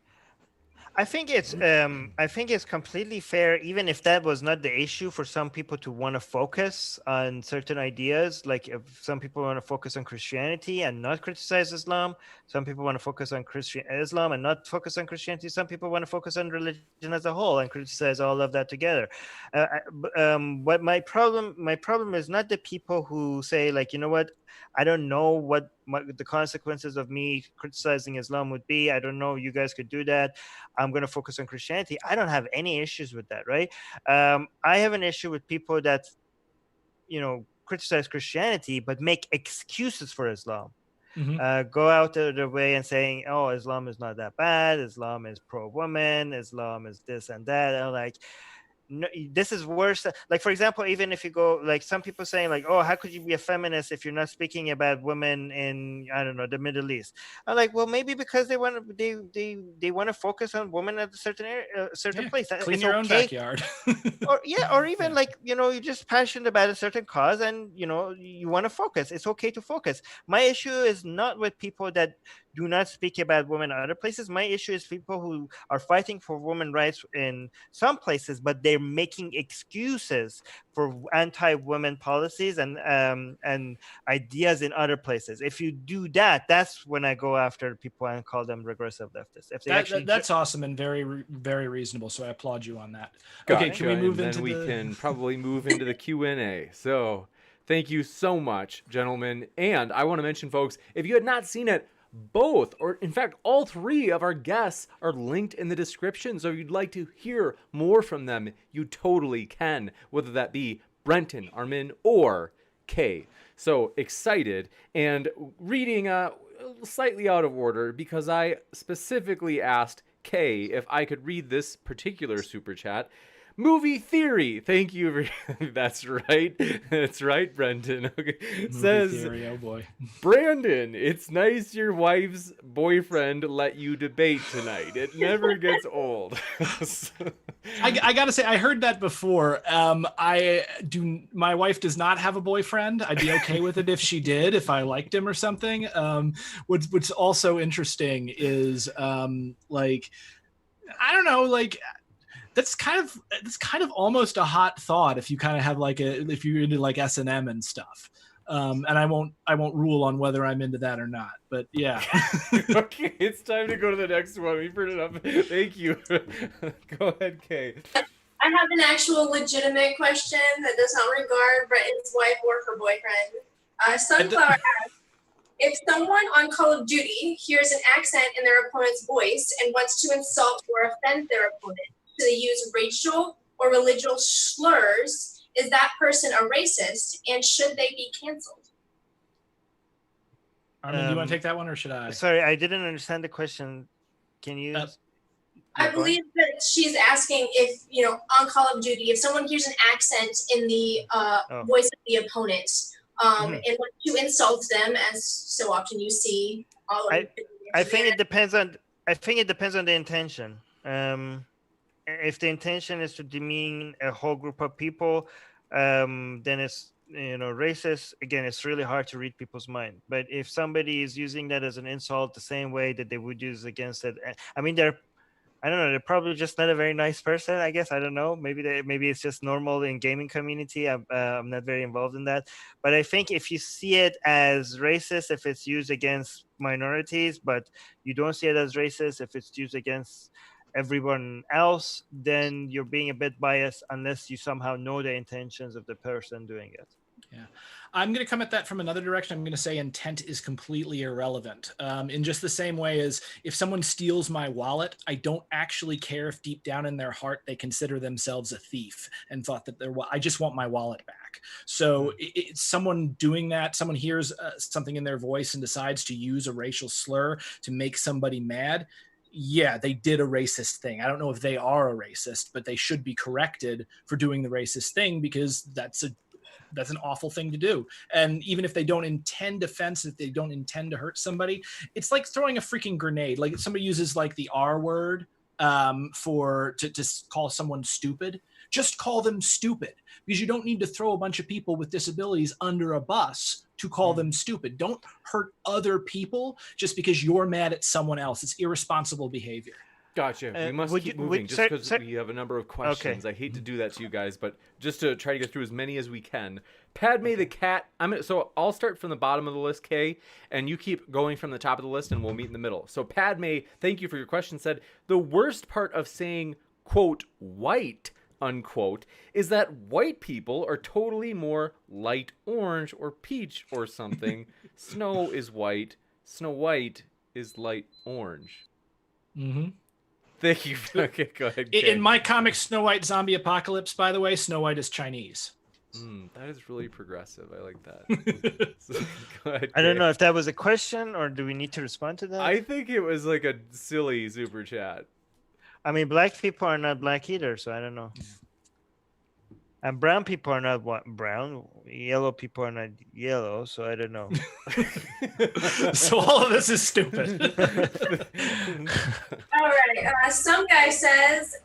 I think it's completely fair, even if that was not the issue, for some people to want to focus on certain ideas. Like if some people want to focus on Christianity and not criticize Islam, some people want to focus on Islam and not focus on Christianity. Some people want to focus on religion as a whole and criticize all of that together. But my problem is not the people who say like, you know what, I don't know what the consequences of me criticizing Islam would be. I don't know. You guys could do that. I'm going to focus on Christianity. I don't have any issues with that, right? I have an issue with people that, criticize Christianity but make excuses for Islam. Mm-hmm. Go out of their way and saying, "Oh, Islam is not that bad. Islam is pro-woman. Islam is this and that." And I'm like, no, this is worse. Like, for example, even if you go, like some people saying like, oh, how could you be a feminist if you're not speaking about women in, I don't know, the Middle East? I'm like, well, maybe because they want to focus on women at a certain place. Clean your own backyard. or even like, you're just passionate about a certain cause and, you want to focus. It's okay to focus. My issue is not with people that do not speak about women in other places. My issue is people who are fighting for women's rights in some places, but they're making excuses for anti-women policies and ideas in other places. If you do that, that's when I go after people and call them regressive leftists. If they that's awesome and very, very reasonable. So I applaud you on that. Gotcha. Okay, can we move into we can probably move into the Q&A. So thank you so much, gentlemen. And I want to mention, folks, if you had not seen it, both, or in fact, all three of our guests are linked in the description. So if you'd like to hear more from them, you totally can, whether that be Brenton, Armin, or Kay. So excited and reading slightly out of order because I specifically asked Kay if I could read this particular super chat. Movie theory. Thank you. That's right. That's right, Brenton. Okay. Says theory, oh boy. Brandon, it's nice your wife's boyfriend let you debate tonight. It never gets old. I gotta say, I heard that before. My wife does not have a boyfriend. I'd be okay with it if she did, if I liked him or something. What's also interesting is like, I don't know, like, that's kind of almost a hot thought if you kind of have like if you're into like S&M and stuff. And I won't rule on whether I'm into that or not, but yeah. Okay, it's time to go to the next one. We've heard enough. Thank you. Go ahead, Kay. I have an actual legitimate question that does not regard Brenton's wife or her boyfriend. Sunflower asks, if someone on Call of Duty hears an accent in their opponent's voice and wants to insult or offend their opponent, do they use racial or religious slurs? Is that person a racist, and should they be canceled? Armin, do you want to take that one, or should I? Sorry, I didn't understand the question. Can you? I believe that she's asking if, on Call of Duty, if someone hears an accent in the voice of the opponent and wants to insult them, as so often you see. I think it depends on the intention. If the intention is to demean a whole group of people, then it's racist. Again, it's really hard to read people's mind. But if somebody is using that as an insult the same way that they would use against it, I mean, they're probably just not a very nice person, I guess. I don't know. Maybe it's just normal in gaming community. I'm not very involved in that. But I think if you see it as racist, if it's used against minorities, but you don't see it as racist if it's used against everyone else, then you're being a bit biased unless you somehow know the intentions of the person doing it. Yeah, I'm going to come at that from another direction. I'm going to say intent is completely irrelevant. In just the same way as if someone steals my wallet, I don't actually care if deep down in their heart they consider themselves a thief and thought that I just want my wallet back. So it's someone doing that, someone hears something in their voice and decides to use a racial slur to make somebody mad. Yeah, they did a racist thing. I don't know if they are a racist, but they should be corrected for doing the racist thing because that's an awful thing to do. And even if they don't intend offense, if they don't intend to hurt somebody, it's like throwing a freaking grenade. Like if somebody uses like the R word to call someone stupid, just call them stupid, because you don't need to throw a bunch of people with disabilities under a bus to call them stupid. Don't hurt other people just because you're mad at someone else. It's irresponsible behavior. Gotcha. We must keep moving just because we have a number of questions. Okay. I hate to do that to you guys, but just to try to get through as many as we can. Padme the cat. So I'll start from the bottom of the list, Kay, and you keep going from the top of the list, and we'll meet in the middle. So Padme, thank you for your question, said, the worst part of saying, quote, white, unquote, is that white people are totally more light orange or peach or something. Snow is white. Snow White is light orange. Mm-hmm. Thank you. Okay, go ahead. Kay. In my comic Snow White Zombie Apocalypse, by the way, Snow White is Chinese. That is really progressive. I like that. So, go ahead, I don't know if that was a question or do we need to respond to that? I think it was like a silly super chat. I mean, black people are not black either, so I don't know. And brown people are not brown. Yellow people are not yellow, so I don't know. So all of this is stupid. All right. Some guy says,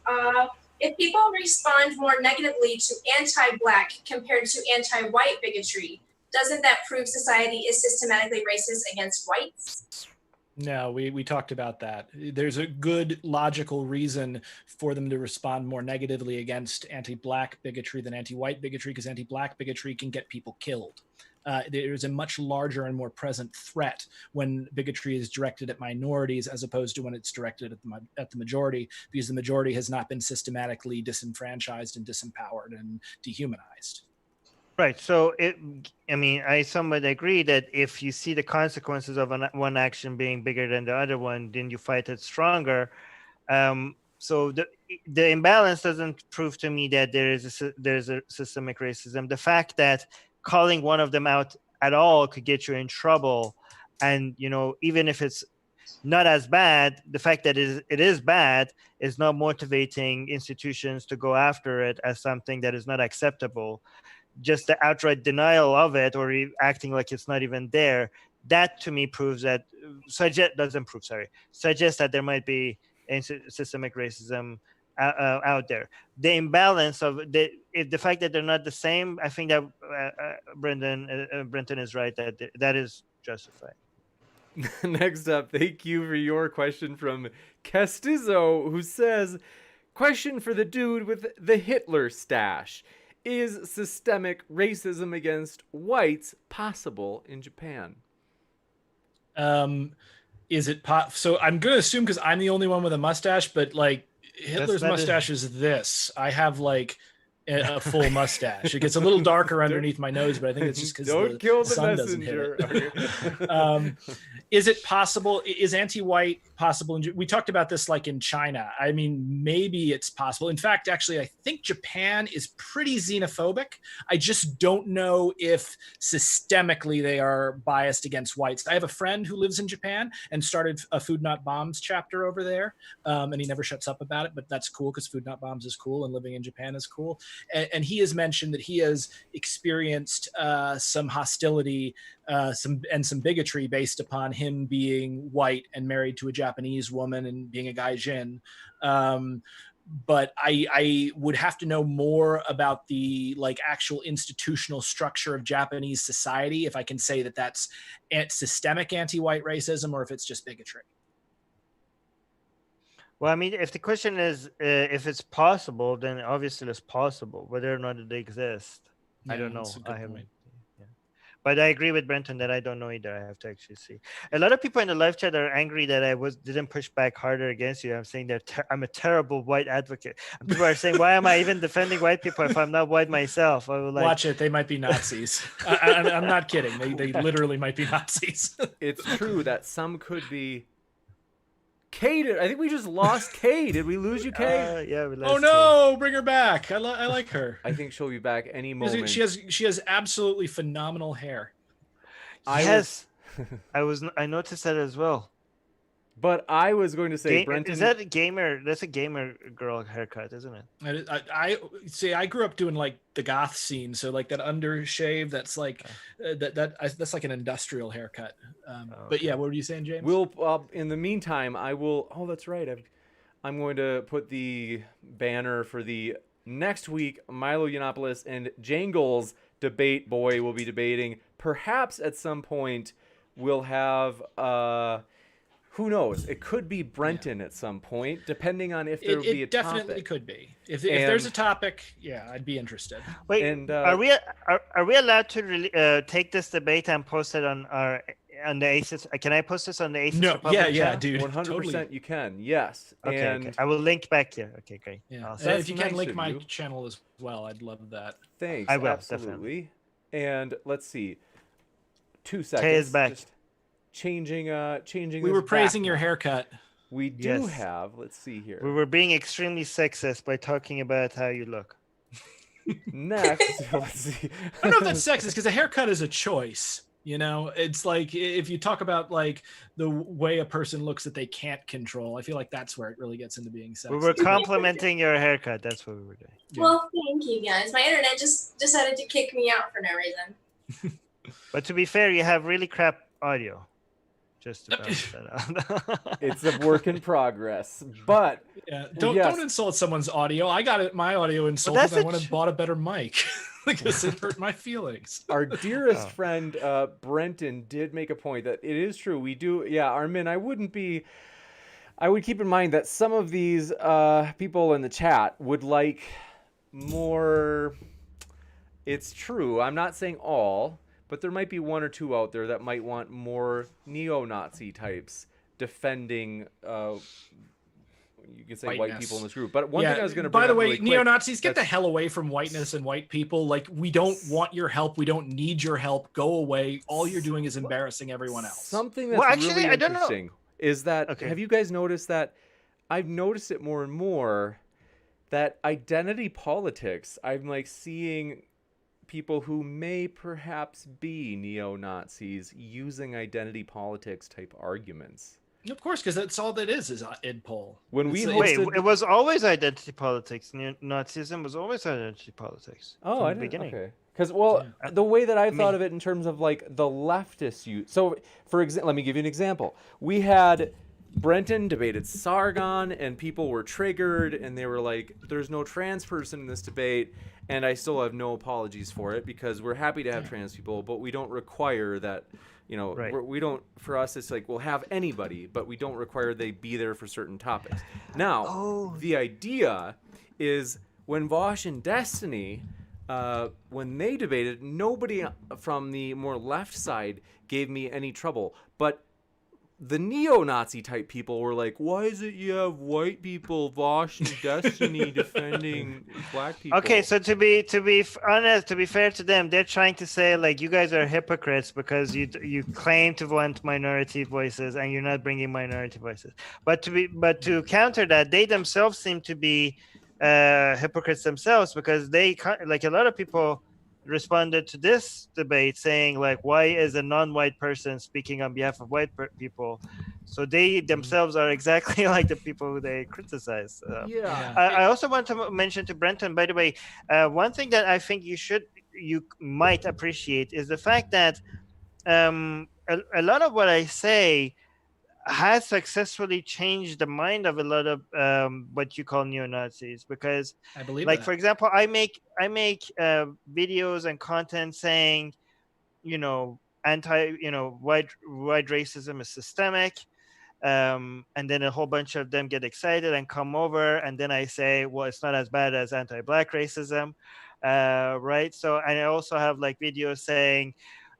if people respond more negatively to anti-black compared to anti-white bigotry, doesn't that prove society is systematically racist against whites? No, we talked about that. There's a good logical reason for them to respond more negatively against anti-black bigotry than anti-white bigotry, because anti-black bigotry can get people killed. There's a much larger and more present threat when bigotry is directed at minorities as opposed to when it's directed at the majority, because the majority has not been systematically disenfranchised and disempowered and dehumanized. Right. So, I somewhat agree that if you see the consequences of one action being bigger than the other one, then you fight it stronger. So the imbalance doesn't prove to me that there's a systemic racism. The fact that calling one of them out at all could get you in trouble. And, even if it's not as bad, the fact that it is bad is not motivating institutions to go after it as something that is not acceptable. Just the outright denial of it, or acting like it's not even there, that to me proves that suggests that there might be systemic racism out there. The imbalance of the fact that they're not the same, I think that Brenton is right, that is justified. Next up, thank you for your question from Castizo, who says, question for the dude with the Hitler stash. Is systemic racism against whites possible in Japan? Is it so I'm going to assume, because I'm the only one with a mustache, but like Hitler's mustache is this. I have like a full mustache. It gets a little darker underneath my nose, but I think it's just because the sun doesn't hit it. Is it possible? Is anti-white possible? We talked about this like in China. I mean, maybe it's possible. In fact, actually, I think Japan is pretty xenophobic. I just don't know if systemically they are biased against whites. I have a friend who lives in Japan and started a Food Not Bombs chapter over there. And he never shuts up about it, but that's cool because Food Not Bombs is cool and living in Japan is cool. And he has mentioned that he has experienced some hostility, some bigotry based upon him being white and married to a Japanese woman and being a gaijin. But I would have to know more about the like actual institutional structure of Japanese society if I can say that that's systemic anti-white racism or if it's just bigotry. Well, I mean, if the question is if it's possible, then obviously it's possible. Whether or not they exist, I don't know. I haven't. But I agree with Brenton that I don't know either. I have to actually see. A lot of people in the live chat are angry that I didn't push back harder against you. I'm saying that I'm a terrible white advocate. And people are saying, why am I even defending white people if I'm not white myself? I would like... Watch it. They might be Nazis. I'm not kidding. They literally might be Nazis. It's true that some could be... Kay, I think we just lost Kay. Did we lose you, Kay? Yeah, we lost no, bring her back. I like her. I think she'll be back any moment. She has absolutely phenomenal hair. I noticed that as well. But I was going to say, Brenton, is that a gamer? That's a gamer girl haircut, isn't it? I see. I grew up doing like the goth scene, so like that undershave. That's like that's like an industrial haircut. But yeah, what were you saying, James? We'll in the meantime, I will. Oh, that's right. I'm going to put the banner for the next week. Milo Yiannopoulos and Jangles debate boy will be debating. Perhaps at some point we'll have. Who knows? It could be Brenton at some point, depending on if there will be a topic. It definitely could be. If there's a topic, yeah, I'd be interested. Wait, and, are we allowed to take this debate and post it on the ACES? Can I post this on the ACES? No, yeah, dude. 100% totally. You can. Yes. Okay. I will link back here. Okay, great. Yeah. Awesome. If you can link my channel as well, I'd love that. Thanks. I will, absolutely. Definitely. And let's see. 2 seconds. Kay is back. Changing. We were praising your haircut. We do have. Let's see here. We were being extremely sexist by talking about how you look. Next, let's see. I don't know if that's sexist because a haircut is a choice. You know, it's like if you talk about like the way a person looks that they can't control. I feel like that's where it really gets into being sexist. We were complimenting your haircut. That's what we were doing. Yeah. Well, thank you guys. My internet just decided to kick me out for no reason. But to be fair, you have really crap audio. Just to balance that out. It's a work in progress, but don't insult someone's audio. I got my audio insulted. I went and bought a better mic because it hurt my feelings. Our dearest friend Brenton did make a point that it is true. We do, Armin. I would keep in mind that some of these people in the chat would like more. It's true. I'm not saying all. But there might be one or two out there that might want more neo-Nazi types defending, you could say white people in this group. But one thing I was going to bring up really quick, neo-Nazis, get the hell away from whiteness and white people. Like, we don't want your help. We don't need your help. Go away. All you're doing is embarrassing everyone else. Something that's really interesting is that, have you guys noticed that? I've noticed it more and more, that identity politics, I'm like seeing people who may perhaps be neo-Nazis using identity politics type arguments. Of course, because that's all that is id poll. When we Wait, hosted... it was always identity politics. Nazism was always identity politics. Oh, from I the didn't. beginning. Okay. Because, well, the way that I thought mean- of it in terms of like the leftist use. So, for example, let me give you an example. We had Brenton debated Sargon, and people were triggered, and they were like, "There's no trans person in this debate," and I still have no apologies for it because we're happy to have trans people, but we don't require that. You know, Right. we don't. For us, it's like we'll have anybody, but we don't require they be there for certain topics. Now, the idea is when Vosh and Destiny, when they debated, nobody from the more left side gave me any trouble, but the neo-Nazi type people were like, "Why is it you have white people, Vosh and Destiny, defending black people?" Okay, so to be honest, to be fair to them, they're trying to say like you guys are hypocrites because you claim to want minority voices and you're not bringing minority voices. But to counter that, they themselves seem to be hypocrites themselves because they like a lot of people responded to this debate saying like, why is a non-white person speaking on behalf of white people? So they themselves are exactly like the people who they criticize. I also want to mention to Brenton, by the way, one thing that I think you might appreciate is the fact that a lot of what I say has successfully changed the mind of a lot of what you call neo-Nazis, because I believe like that. for example, I make videos and content saying, white racism is systemic, and then a whole bunch of them get excited and come over, and then I say, well, it's not as bad as anti-black racism, right? So, and I also have like videos saying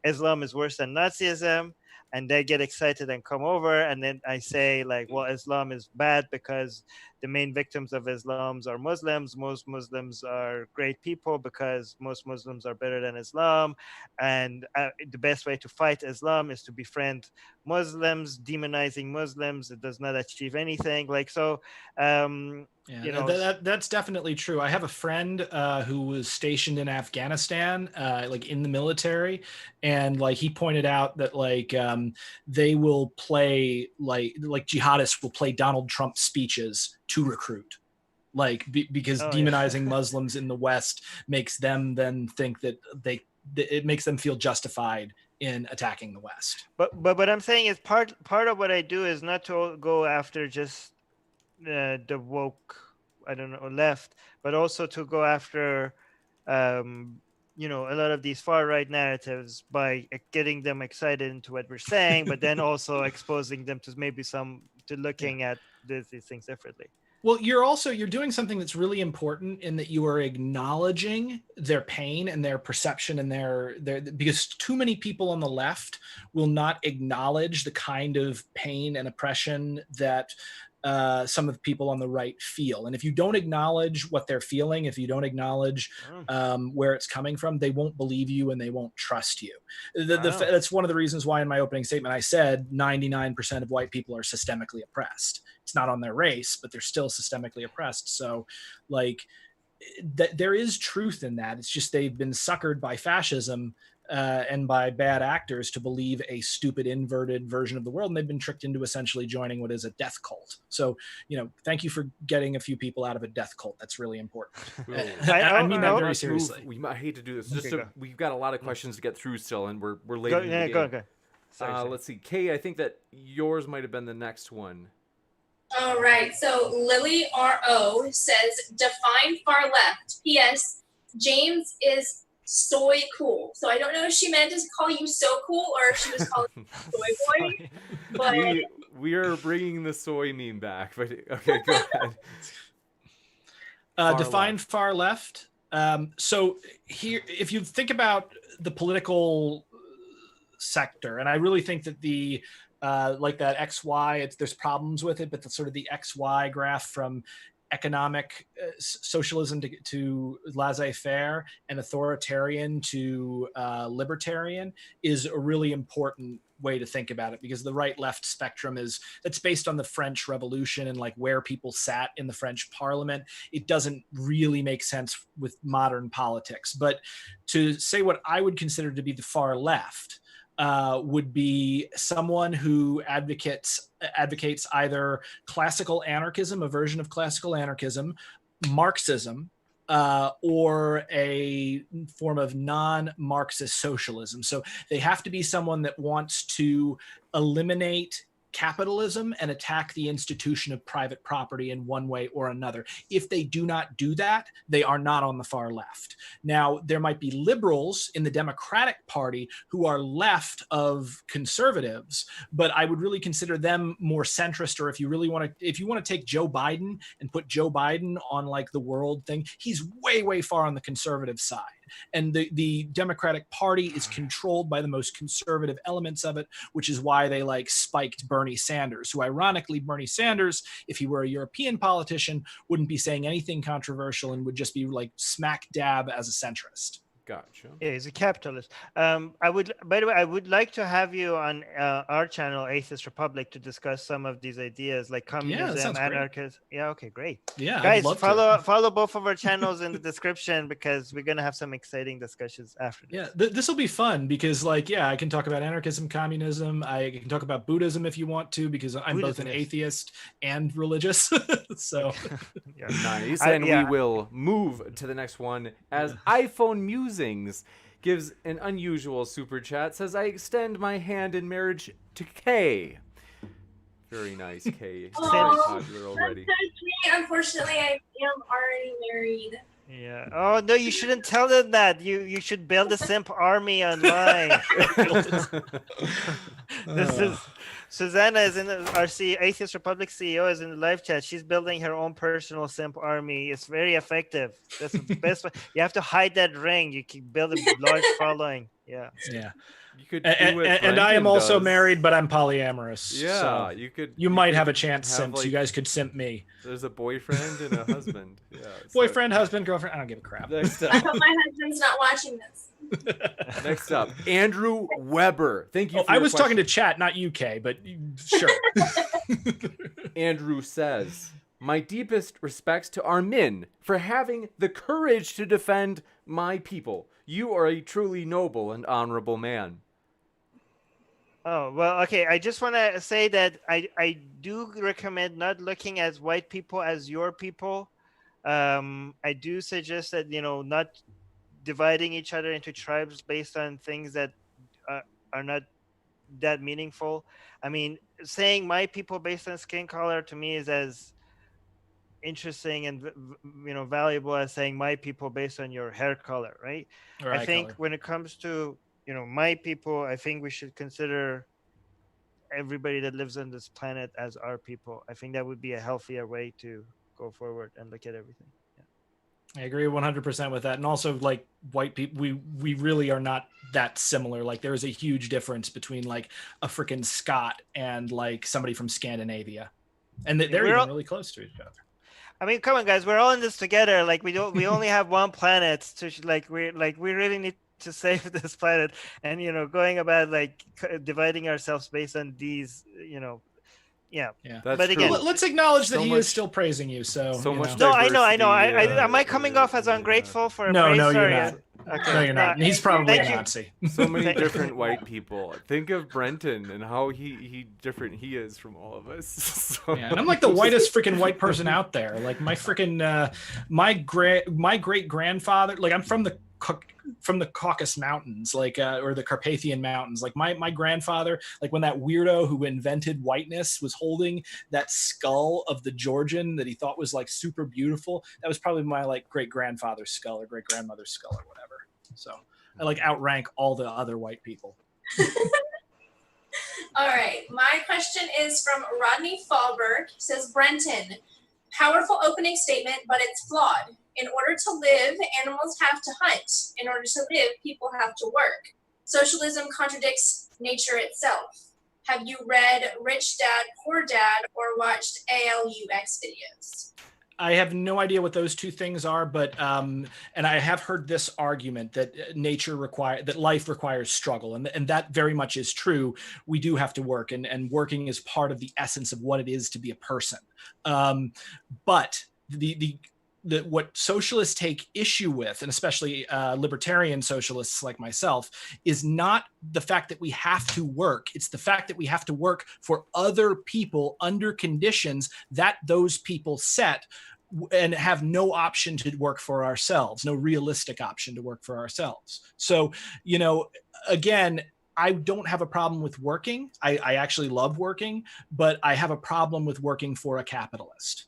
Islam is worse than Nazism, and they get excited and come over, and then I say like, well, Islam is bad because the main victims of Islam are Muslims. Most Muslims are great people because most Muslims are better than Islam, and the best way to fight Islam is to befriend Muslims. Demonizing Muslims, it does not achieve anything. Like so, that's definitely true. I have a friend who was stationed in Afghanistan, like in the military, and like he pointed out that like they will play like jihadists will play Donald Trump speeches to recruit, like because demonizing Muslims in the West makes them then think that it makes them feel justified in attacking the West. But what I'm saying is part of what I do is not to go after just the woke, I don't know, left, but also to go after a lot of these far right narratives by getting them excited into what we're saying, but then also exposing them to maybe looking at these things differently. Well, you're doing something that's really important in that you are acknowledging their pain and their perception and their because too many people on the left will not acknowledge the kind of pain and oppression that some of the people on the right feel. And if you don't acknowledge what they're feeling, if you don't acknowledge where it's coming from, they won't believe you and they won't trust you. That's one of the reasons why in my opening statement I said 99% of white people are systemically oppressed. It's not on their race, but they're still systemically oppressed. So like there is truth in that. It's just they've been suckered by fascism and by bad actors to believe a stupid inverted version of the world, and they've been tricked into essentially joining what is a death cult. So thank you for getting a few people out of a death cult. That's really important. I mean that very seriously. I hate to do this. We've got a lot of questions to get through still, and we're late. Go. Sorry. Let's see, Kay, I think that yours might have been the next one. All right, so Lily R.O. says, define far left. P.S. James is soy cool. So I don't know if she meant to call you so cool or if she was calling you soy boy. But we are bringing the soy meme back. But okay, go ahead. Define far left. So here, if you think about the political sector, and I really think that the like that XY, there's problems with it, but the sort of the XY graph from economic socialism to laissez-faire and authoritarian to libertarian is a really important way to think about it, because the right-left spectrum that's based on the French Revolution and like where people sat in the French Parliament. It doesn't really make sense with modern politics. But to say what I would consider to be the far left would be someone who advocates either classical anarchism, a version of classical anarchism, Marxism, or a form of non-Marxist socialism. So they have to be someone that wants to eliminate capitalism and attack the institution of private property in one way or another. If they do not do that, they are not on the far left. Now, there might be liberals in the Democratic Party who are left of conservatives, but I would really consider them more centrist. Or if you want to take Joe Biden and put Joe Biden on like the world thing, he's way, way far on the conservative side. And the Democratic Party is controlled by the most conservative elements of it, which is why they like spiked Bernie Sanders, who ironically, Bernie Sanders, if he were a European politician, wouldn't be saying anything controversial and would just be like smack dab as a centrist. Gotcha. Yeah, he's a capitalist. By the way, I would like to have you on our channel, Atheist Republic, to discuss some of these ideas like communism, anarchism. Yeah, okay, great. Yeah, guys, follow both of our channels in the description, because we're gonna have some exciting discussions after this. Yeah, this will be fun because, like, I can talk about anarchism, communism. I can talk about Buddhism if you want to, because I'm both an atheist and religious. So yeah. Nice. And we will move to the next one as iPhone Musings gives an unusual super chat. Says, I extend my hand in marriage to Kay. Very nice, Kay. Very popular already. That's so sweet. Unfortunately, I am already married. Yeah. Oh no, you shouldn't tell them that. You should build a simp army online. This is Susanna is in our Atheist Republic CEO is in the live chat. She's building her own personal simp army. It's very effective. That's the best way. You have to hide that ring. You can build a large following. Yeah. Yeah. You could do and I am also married, but I'm polyamorous. Yeah, so you might have a chance, simps. You guys could simp me. There's a boyfriend and a husband. Yeah. Boyfriend, husband, girlfriend. I don't give a crap. Next up. I hope my husband's not watching this. Next up, Andrew Weber. Thank you. I was talking to chat, not UK, but sure. Andrew says, my deepest respects to Armin for having the courage to defend my people. You are a truly noble and honorable man. Oh, well, okay. I just want to say that I do recommend not looking at white people as your people. I do suggest that, not dividing each other into tribes based on things that are not that meaningful. I mean, saying my people based on skin color to me is as interesting and valuable as saying my people based on your hair color, right? I think when it comes to my people, I think we should consider everybody that lives on this planet as our people. I think that would be a healthier way to go forward and look at everything. I agree 100% with that. And also, like, white people, we really are not that similar. Like, there is a huge difference between like a freaking Scot and like somebody from Scandinavia, and they're even really close to each other. I mean, come on, guys, we're all in this together. Like, we only have one planet to we really need to save this planet, and going about like dividing ourselves based on these, yeah. That's but again, true. Let's acknowledge that he is still praising you. So much. No, I know. Am I coming off as ungrateful for? No, praise? you're not. Okay. No, you're not. And he's probably a Nazi. So many different white people. Think of Brenton and how he different he is from all of us. So. Yeah, and I'm like the whitest freaking white person out there. Like my freaking my great grandfather. Like I'm from the Caucasus Mountains, like or the Carpathian Mountains. Like my grandfather, like when that weirdo who invented whiteness was holding that skull of the Georgian that he thought was like super beautiful, that was probably my like great grandfather's skull or great grandmother's skull or whatever. So I like outrank all the other white people. All right, my question is from Rodney Fallberg. He says, Brenton, powerful opening statement, but it's flawed. In order to live, animals have to hunt. In order to live, people have to work. Socialism contradicts nature itself. Have you read Rich Dad, Poor Dad or watched ALUX videos? I have no idea what those two things are, but and I have heard this argument that life requires struggle, and that very much is true. We do have to work, and working is part of the essence of what it is to be a person. But what socialists take issue with, and especially libertarian socialists like myself, is not the fact that we have to work. It's the fact that we have to work for other people under conditions that those people set, and have no option to work for ourselves, no realistic option to work for ourselves. So, again, I don't have a problem with working. I actually love working, but I have a problem with working for a capitalist.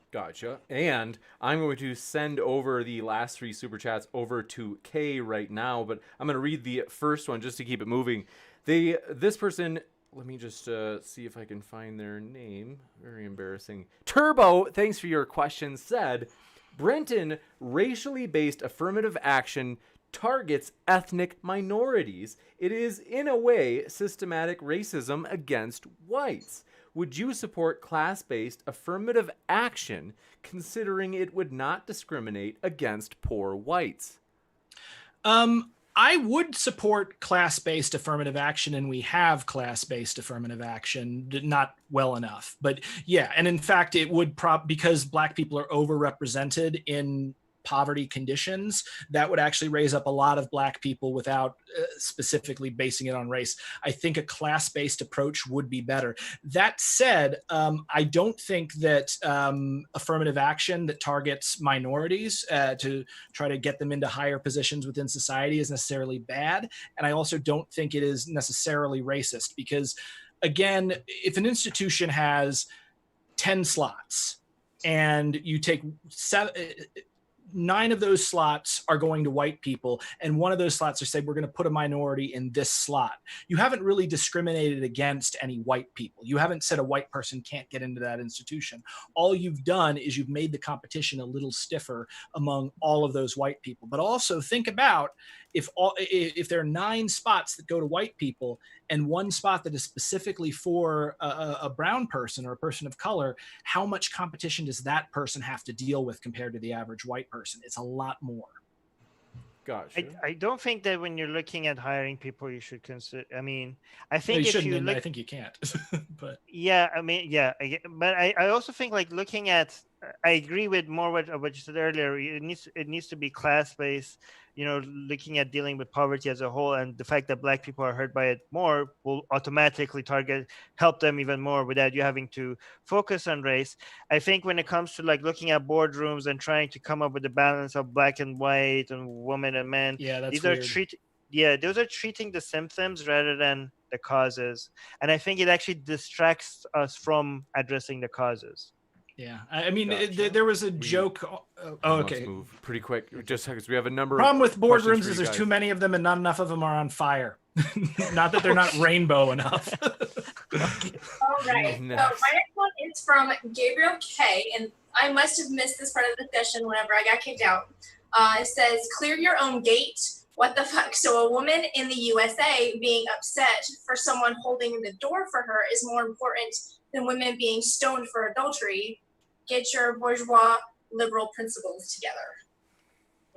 Gotcha. And I'm going to send over the last 3 super chats over to Kay right now, but I'm going to read the first one just to keep it moving. This person, let me just see if I can find their name. Very embarrassing. Turbo, thanks for your question, said, Brenton, racially based affirmative action targets ethnic minorities. It is, in a way, systematic racism against whites. Would you support class-based affirmative action, considering it would not discriminate against poor whites? I would support class-based affirmative action, and we have class-based affirmative action, not well enough. But yeah, and in fact, it would because Black people are overrepresented in poverty conditions, that would actually raise up a lot of Black people without specifically basing it on race. I think a class-based approach would be better. That said, I don't think that affirmative action that targets minorities to try to get them into higher positions within society is necessarily bad. And I also don't think it is necessarily racist, because again, if an institution has 10 slots and you take 9 of those slots are going to white people, and one of those slots are saying, we're going to put a minority in this slot. You haven't really discriminated against any white people. You haven't said a white person can't get into that institution. All you've done is you've made the competition a little stiffer among all of those white people. But also think about if there are 9 spots that go to white people and 1 spot that is specifically for a brown person or a person of color, how much competition does that person have to deal with compared to the average white person? It's a lot more. Gotcha. I don't think that when you're looking at hiring people, you should consider. I mean, I think no, if you look, I think you can't. But yeah, I mean, yeah, but I also think like looking at. I agree with more what you said earlier. It needs to be class based. Looking at dealing with poverty as a whole, and the fact that Black people are hurt by it more will automatically help them even more without you having to focus on race. I think when it comes to like looking at boardrooms and trying to come up with the balance of Black and white and women and men, yeah, that's these weird. those are treating the symptoms rather than the causes, and I think it actually distracts us from addressing the causes. Yeah, I mean, Gotcha. there was a joke. Okay. Move pretty quick, just because we have a number. Problem with boardrooms is there's too many of them, and not enough of them are on fire. Not that they're not rainbow enough. All right. So my next one is from Gabriel K, and I must have missed this part of the discussion whenever I got kicked out. It says, "Clear your own gate." What the fuck? So a woman in the USA being upset for someone holding the door for her is more important than women being stoned for adultery. Get your bourgeois liberal principles together.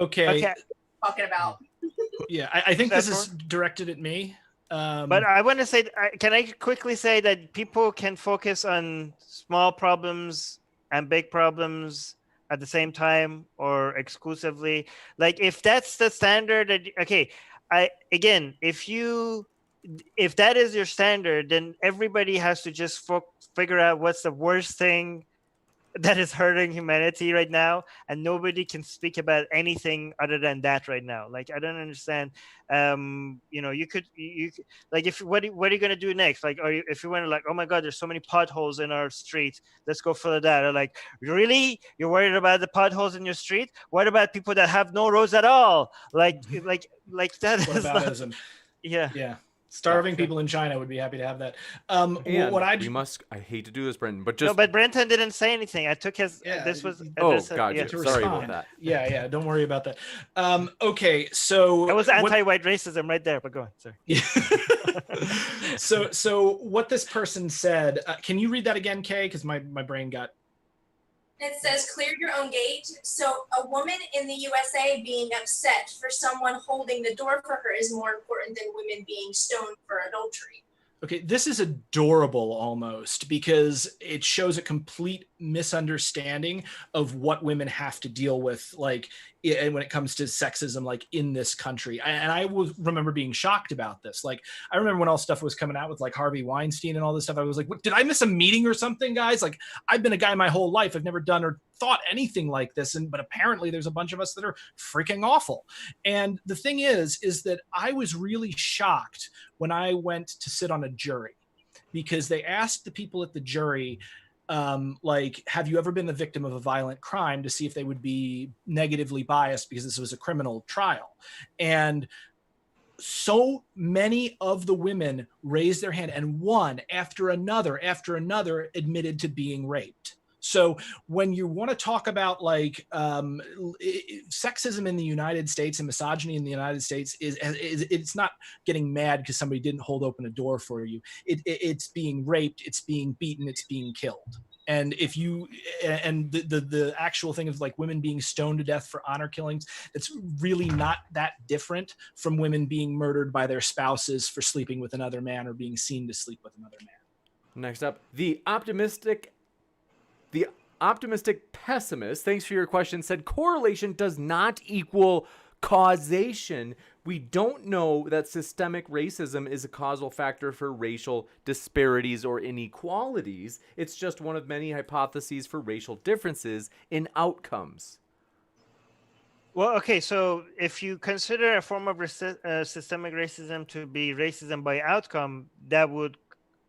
Okay. Talking about. Yeah, I think this is directed at me. But I want to say, can I quickly say that people can focus on small problems and big problems at the same time or exclusively? Like if that's the standard, okay. If that is your standard, then everybody has to just figure out what's the worst thing that is hurting humanity right now, and nobody can speak about anything other than that right now. Like I don't understand. You could like what are you gonna do next? Like, if you want to like, oh my God, there's so many potholes in our street, let's go fill that. Or like, really, you're worried about the potholes in your street? What about people that have no roads at all? Like that. Whataboutism. Yeah. Starving people in China would be happy to have that. I hate to do this, Brenton, but just... No, but Brenton didn't say anything. I took his... Yeah, this was... gotcha. Yeah. Sorry about that. Yeah, don't worry about that. Okay, so... That was anti-white racism right there, but go on, sorry. So what this person said... can you read that again, Kay? Because my brain got... It says, clear your own gate. So a woman in the USA being upset for someone holding the door for her is more important than women being stoned for adultery. Okay, this is adorable almost, because it shows a complete misunderstanding of what women have to deal with, like, when it comes to sexism, like in this country. And I remember being shocked about this. Like, I remember when all stuff was coming out with like Harvey Weinstein and all this stuff, I was like, what, did I miss a meeting or something, guys? Like, I've been a guy my whole life. I've never done or thought anything like this. But apparently there's a bunch of us that are freaking awful. And the thing is that I was really shocked when I went to sit on a jury, because they asked the people at the jury, like, have you ever been the victim of a violent crime, to see if they would be negatively biased, because this was a criminal trial. And so many of the women raised their hand, and one after another admitted to being raped. So when you want to talk about like sexism in the United States and misogyny in the United States, it's not getting mad because somebody didn't hold open a door for you. It's being raped, it's being beaten, it's being killed. And if you, and the actual thing of like women being stoned to death for honor killings, it's really not that different from women being murdered by their spouses for sleeping with another man or being seen to sleep with another man. Next up, the optimistic pessimist, thanks for your question, said correlation does not equal causation. We don't know that systemic racism is a causal factor for racial disparities or inequalities. It's just one of many hypotheses for racial differences in outcomes. Well, okay, so if you consider a form of systemic racism to be racism by outcome, that would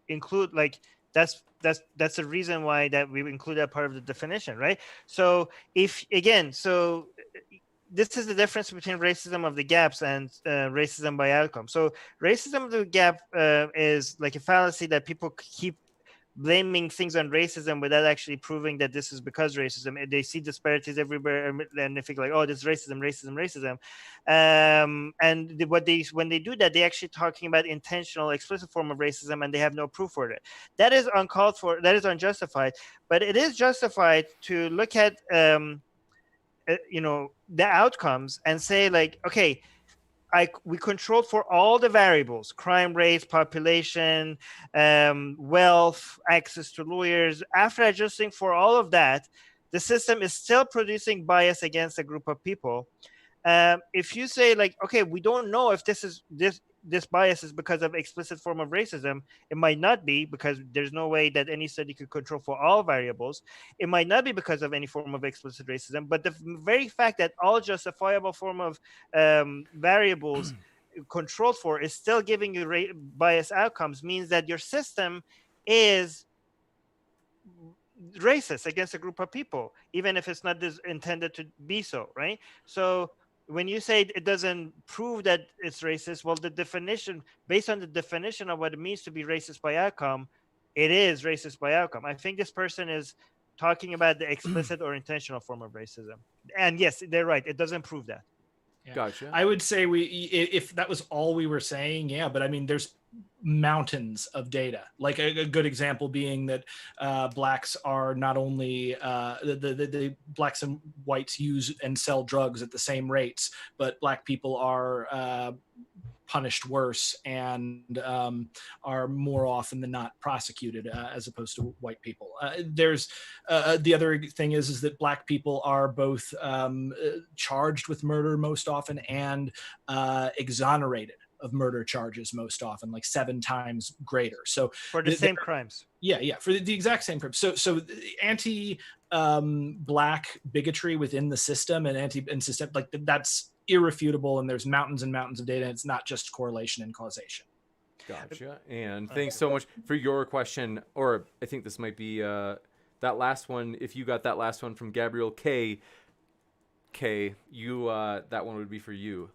include, like, that's the reason why that we include that part of the definition, right? So if, again, so this is the difference between racism of the gaps and racism by outcome. So racism of the gap is like a fallacy that people keep blaming things on racism without actually proving that this is because racism. They see disparities everywhere and they think like, oh, this is racism. And when they do that, they're actually talking about intentional, explicit form of racism, and they have no proof for it. That is uncalled for. That is unjustified. But it is justified to look at the outcomes and say like, okay, we controlled for all the variables: crime rates, population, wealth, access to lawyers. After adjusting for all of that, the system is still producing bias against a group of people. If you say like, okay, we don't know if this bias is because of explicit form of racism, it might not be, because there's no way that any study could control for all variables. It might not be because of any form of explicit racism, but the very fact that all justifiable form of variables controlled for is still giving you bias outcomes means that your system is racist against a group of people, even if it's not intended to be so, right? So when you say it doesn't prove that it's racist, well, the definition, based on the definition of what it means to be racist by outcome, it is racist by outcome. I think this person is talking about the explicit or intentional form of racism. And yes, they're right. It doesn't prove that. Yeah. Gotcha. I would say if that was all we were saying, yeah, but I mean, there's mountains of data. Like a good example being that blacks are not only the blacks and whites use and sell drugs at the same rates, but black people are punished worse and are more often than not prosecuted as opposed to white people. There's the other thing is that black people are both charged with murder most often and exonerated of murder charges most often, like 7 times greater. So for the same crimes. Yeah, for the exact same crimes. So anti black bigotry within the system and system, like that's irrefutable, and there's mountains and mountains of data. And it's not just correlation and causation. Gotcha. And thanks so much for your question. Or I think this might be that last one. If you got that last one from Gabriel Kay, you that one would be for you.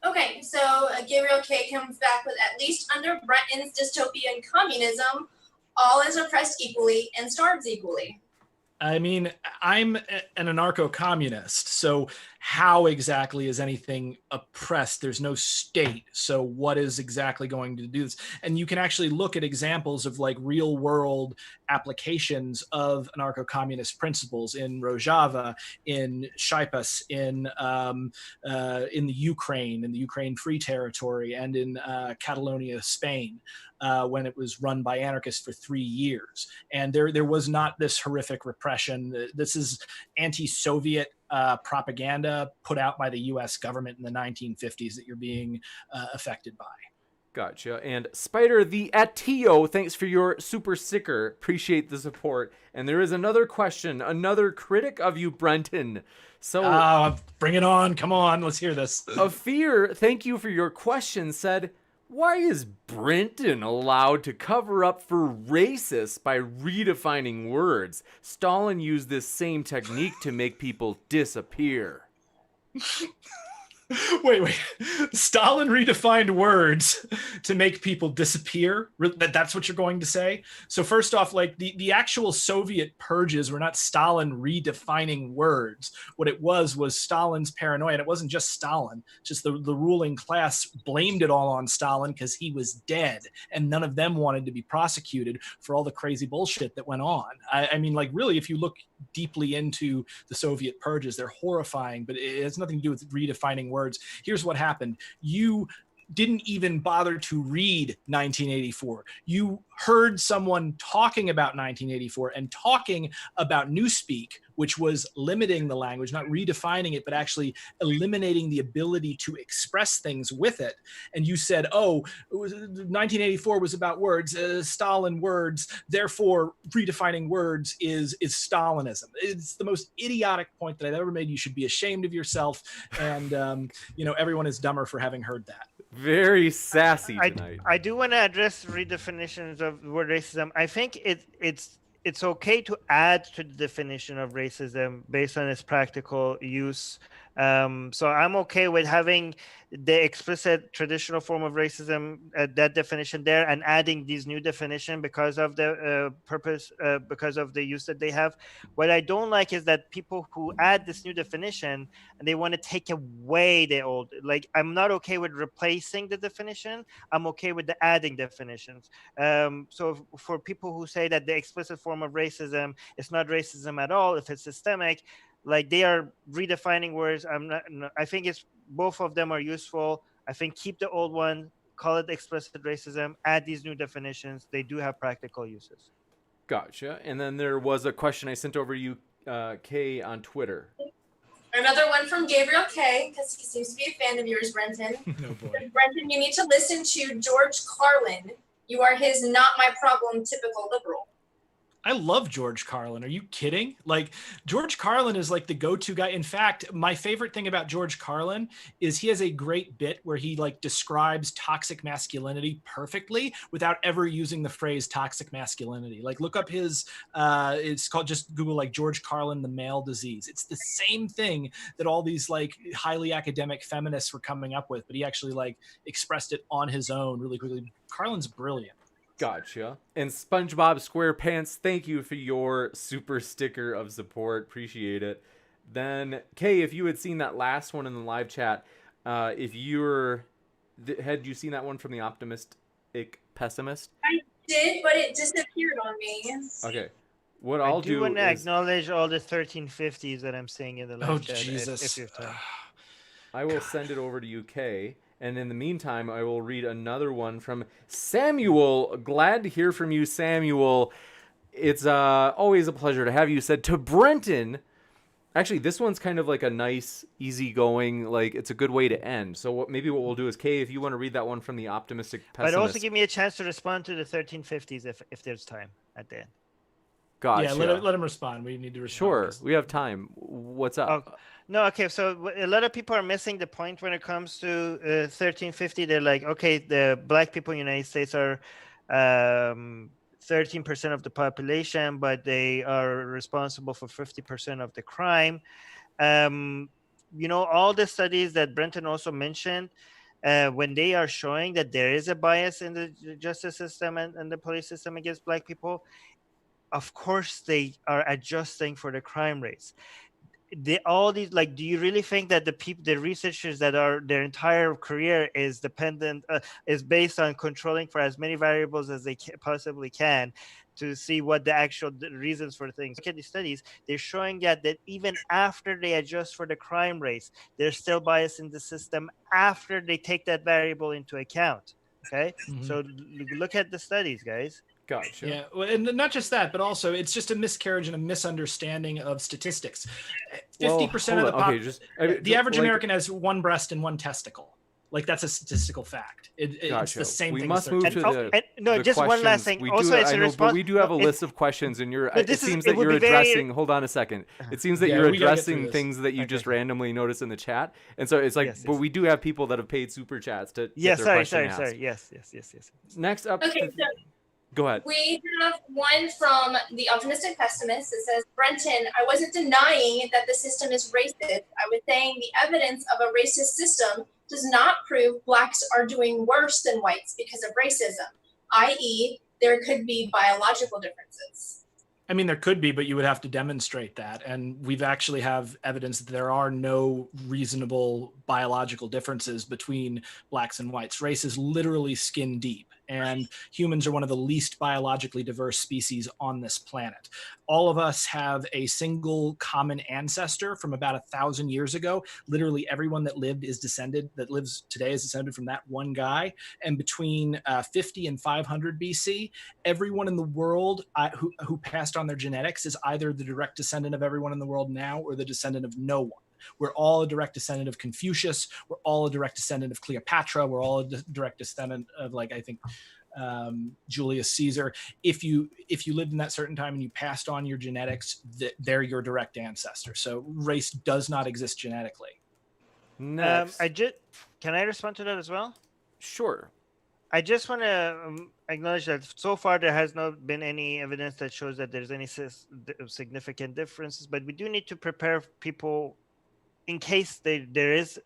Okay, so Gabriel Kay comes back with, at least under Brenton's dystopian communism, all is oppressed equally and starves equally. I mean, I'm an anarcho-communist, so how exactly is anything oppressed? There's no state. So what is exactly going to do this? And you can actually look at examples of like real world applications of anarcho-communist principles in Rojava, in Shaipas, in the Ukraine Free Territory, and in Catalonia, Spain. When it was run by anarchists for 3 years. And there was not this horrific repression. This is anti-Soviet propaganda put out by the US government in the 1950s that you're being affected by. Gotcha. And Spider the Atio, thanks for your super sticker. Appreciate the support. And there is another question, another critic of you, Brenton. So bring it on. Come on, let's hear this. Afir, thank you for your question, said, why is Brenton allowed to cover up for racists by redefining words? Stalin used this same technique to make people disappear. Wait. Stalin redefined words to make people disappear? That's what you're going to say? So first off, like the actual Soviet purges were not Stalin redefining words. What it was Stalin's paranoia. And it wasn't just Stalin. Just the ruling class blamed it all on Stalin because he was dead. And none of them wanted to be prosecuted for all the crazy bullshit that went on. I mean, like, really, if you look deeply into the Soviet purges, they're horrifying, but it has nothing to do with redefining words. Here's what happened. You didn't even bother to read 1984. You heard someone talking about 1984 and talking about Newspeak, which was limiting the language, not redefining it, but actually eliminating the ability to express things with it. And you said, 1984 was about words, Stalin words, therefore redefining words is Stalinism. It's the most idiotic point that I've ever made. You should be ashamed of yourself. And, everyone is dumber for having heard that. Very sassy tonight. I do want to address redefinitions of the word racism. I think it's okay to add to the definition of racism based on its practical use. So I'm okay with having the explicit traditional form of racism, that definition there, and adding these new definition because of the purpose, because of the use that they have. What I don't like is that people who add this new definition and they want to take away the old. Like, I'm not okay with replacing the definition. I'm okay with the adding definitions. So for people who say that the explicit form of racism is not racism at all, if it's systemic, like, they are redefining words. I think it's both of them are useful. I think keep the old one, call it explicit racism, add these new definitions. They do have practical uses. Gotcha. And then there was a question I sent over to you, Kay, on Twitter. Another one from Gabriel K, because he seems to be a fan of yours, Brenton. No boy. Brenton, you need to listen to George Carlin. You are his not my problem typical liberal. I love George Carlin. Are you kidding? Like, George Carlin is like the go-to guy. In fact, my favorite thing about George Carlin is he has a great bit where he like describes toxic masculinity perfectly without ever using the phrase toxic masculinity. Like, look up his, it's called, just Google like George Carlin, the male disease. It's the same thing that all these like highly academic feminists were coming up with, but he actually like expressed it on his own really quickly. Carlin's brilliant. Gotcha. And SpongeBob SquarePants, thank you for your super sticker of support. Appreciate it. Then, Kay, if you had seen that last one in the live chat, had you seen that one from the optimistic pessimist? I did, but it disappeared on me. Okay. What I'll do want to is acknowledge all the 1350s that I'm seeing in the live chat. Jesus. If you have time. I will send it over to you, Kay. And in the meantime, I will read another one from Samuel. Glad to hear from you, Samuel. It's always a pleasure to have you. Said to Brenton. Actually, this one's kind of like a nice, easygoing, like it's a good way to end. So maybe what we'll do is, Kay, if you want to read that one from the optimistic pessimist. But also give me a chance to respond to the 1350s if there's time at the end. Gotcha. Yeah, let him respond. We need to respond. Sure, we have time. What's up? No, okay. So a lot of people are missing the point when it comes to 1350. They're like, okay, the black people in the United States are 13% of the population, but they are responsible for 50% of the crime. All the studies that Brenton also mentioned, when they are showing that there is a bias in the justice system and the police system against black people, of course they are adjusting for the crime rates. all these, like, do you really think that the researchers that are their entire career is dependent is based on controlling for as many variables as they possibly can to see what the actual reasons for things? Look at these studies; they're showing that even after they adjust for the crime rates, there's still bias in the system after they take that variable into account. Okay, so look at the studies, guys. Gotcha. Yeah, well, and not just that, but also it's just a miscarriage and a misunderstanding of statistics. 50% of the average American has one breast and one testicle. Like, that's a statistical fact. It's the same thing. We must move to the just one last thing. Also, it's a response. But we do have a list of questions, and it seems that you're addressing. Hold on a second. It seems that you're addressing things that you just randomly notice in the chat, and so it's like. Yes. But we do have people that have paid super chats to. Yes, sorry. Yes. Next up. Okay, so go ahead. We have one from the optimistic pessimist that says, Brenton, I wasn't denying that the system is racist. I was saying the evidence of a racist system does not prove Blacks are doing worse than whites because of racism, i.e., there could be biological differences. I mean, there could be, but you would have to demonstrate that. And we've actually have evidence that there are no reasonable biological differences between Blacks and whites. Race is literally skin deep, and humans are one of the least biologically diverse species on this planet. All of us have a single common ancestor from about 1,000 years ago. Literally everyone that lives today is descended from that one guy. And between 50 and 500 BC, everyone in the world who passed on their genetics is either the direct descendant of everyone in the world now or the descendant of no one. We're all a direct descendant of Confucius. We're all a direct descendant of Cleopatra. We're all a direct descendant of, like, I think, Julius Caesar. If you lived in that certain time and you passed on your genetics, they're your direct ancestor. So race does not exist genetically. Can I respond to that as well? Sure. I just want to acknowledge that so far there has not been any evidence that shows that there's any significant differences, but we do need to prepare people in case there is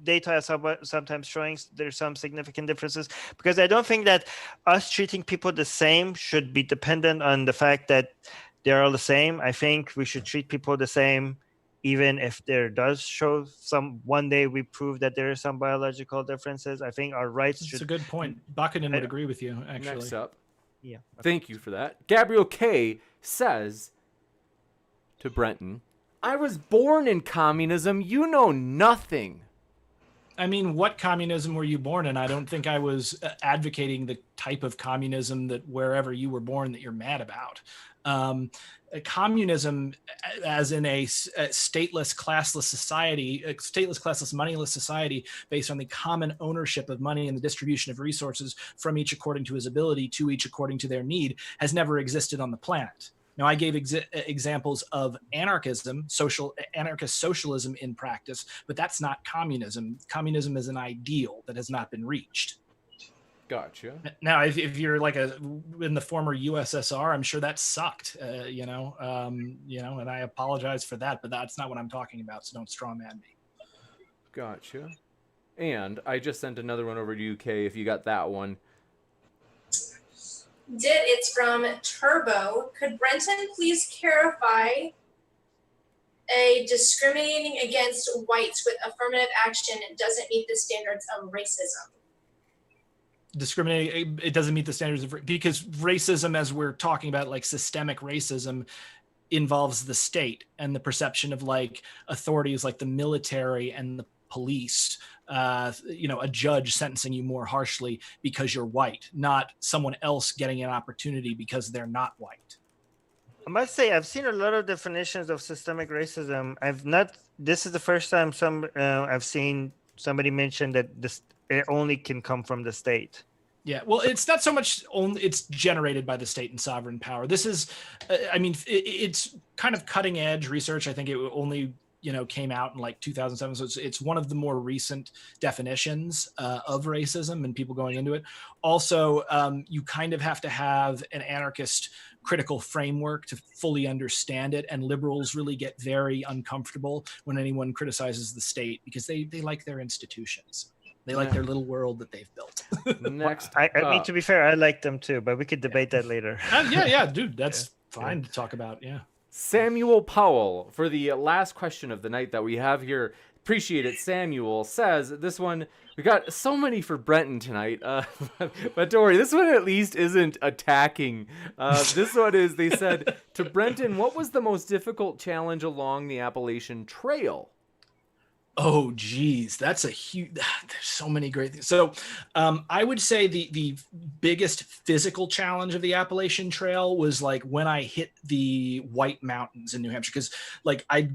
data sometimes showing there's some significant differences, because I don't think that us treating people the same should be dependent on the fact that they're all the same. I think we should treat people the same, even if there does show one day we prove that there are some biological differences. I think our rights should. That's a good point. Bakunin would agree with you, actually. Next up. Yeah. Thank you for that. Gabriel K says to Brenton, I was born in communism. You know nothing. I mean, what communism were you born in? I don't think I was advocating the type of communism that wherever you were born that you're mad about. Communism, as in a stateless, classless society, a stateless, classless, moneyless society based on the common ownership of money and the distribution of resources from each according to his ability to each according to their need, has never existed on the planet. Now, I gave examples of anarchism, anarchist socialism in practice, but that's not communism. Communism is an ideal that has not been reached. Gotcha. Now, if you're like in the former USSR, I'm sure that sucked, and I apologize for that, but that's not what I'm talking about, so don't strawman me. Gotcha. And I just sent another one over to you, Kay, if you got that one. It's from Turbo. Could Brenton please clarify a discriminating against whites with affirmative action doesn't meet the standards of racism? Discriminating, it doesn't meet the standards of, because racism, as we're talking about, like systemic racism, involves the state and the perception of like authorities like the military and the police, a judge sentencing you more harshly because you're white, not someone else getting an opportunity because they're not white. I must say, I've seen a lot of definitions of systemic racism. This is the first time I've seen somebody mention that it only can come from the state. Yeah, well, it's not so much it's generated by the state and sovereign power. This is, it's kind of cutting edge research. I think it only, came out in like 2007. So it's one of the more recent definitions of racism and people going into it. Also, you kind of have to have an anarchist critical framework to fully understand it. And liberals really get very uncomfortable when anyone criticizes the state because they like their institutions. They like their little world that they've built. Next, I mean, to be fair, I like them too, but we could debate that later. Yeah, dude, that's fine to talk about. Yeah. Samuel Powell, for the last question of the night that we have here. Appreciate it. Samuel says, this one, we got so many for Brenton tonight, but don't worry, this one at least isn't attacking. This one is, they said, to Brenton, what was the most difficult challenge along the Appalachian Trail? Oh, geez, that's a huge, there's so many great things. So I would say the biggest physical challenge of the Appalachian Trail was like when I hit the White Mountains in New Hampshire, because like I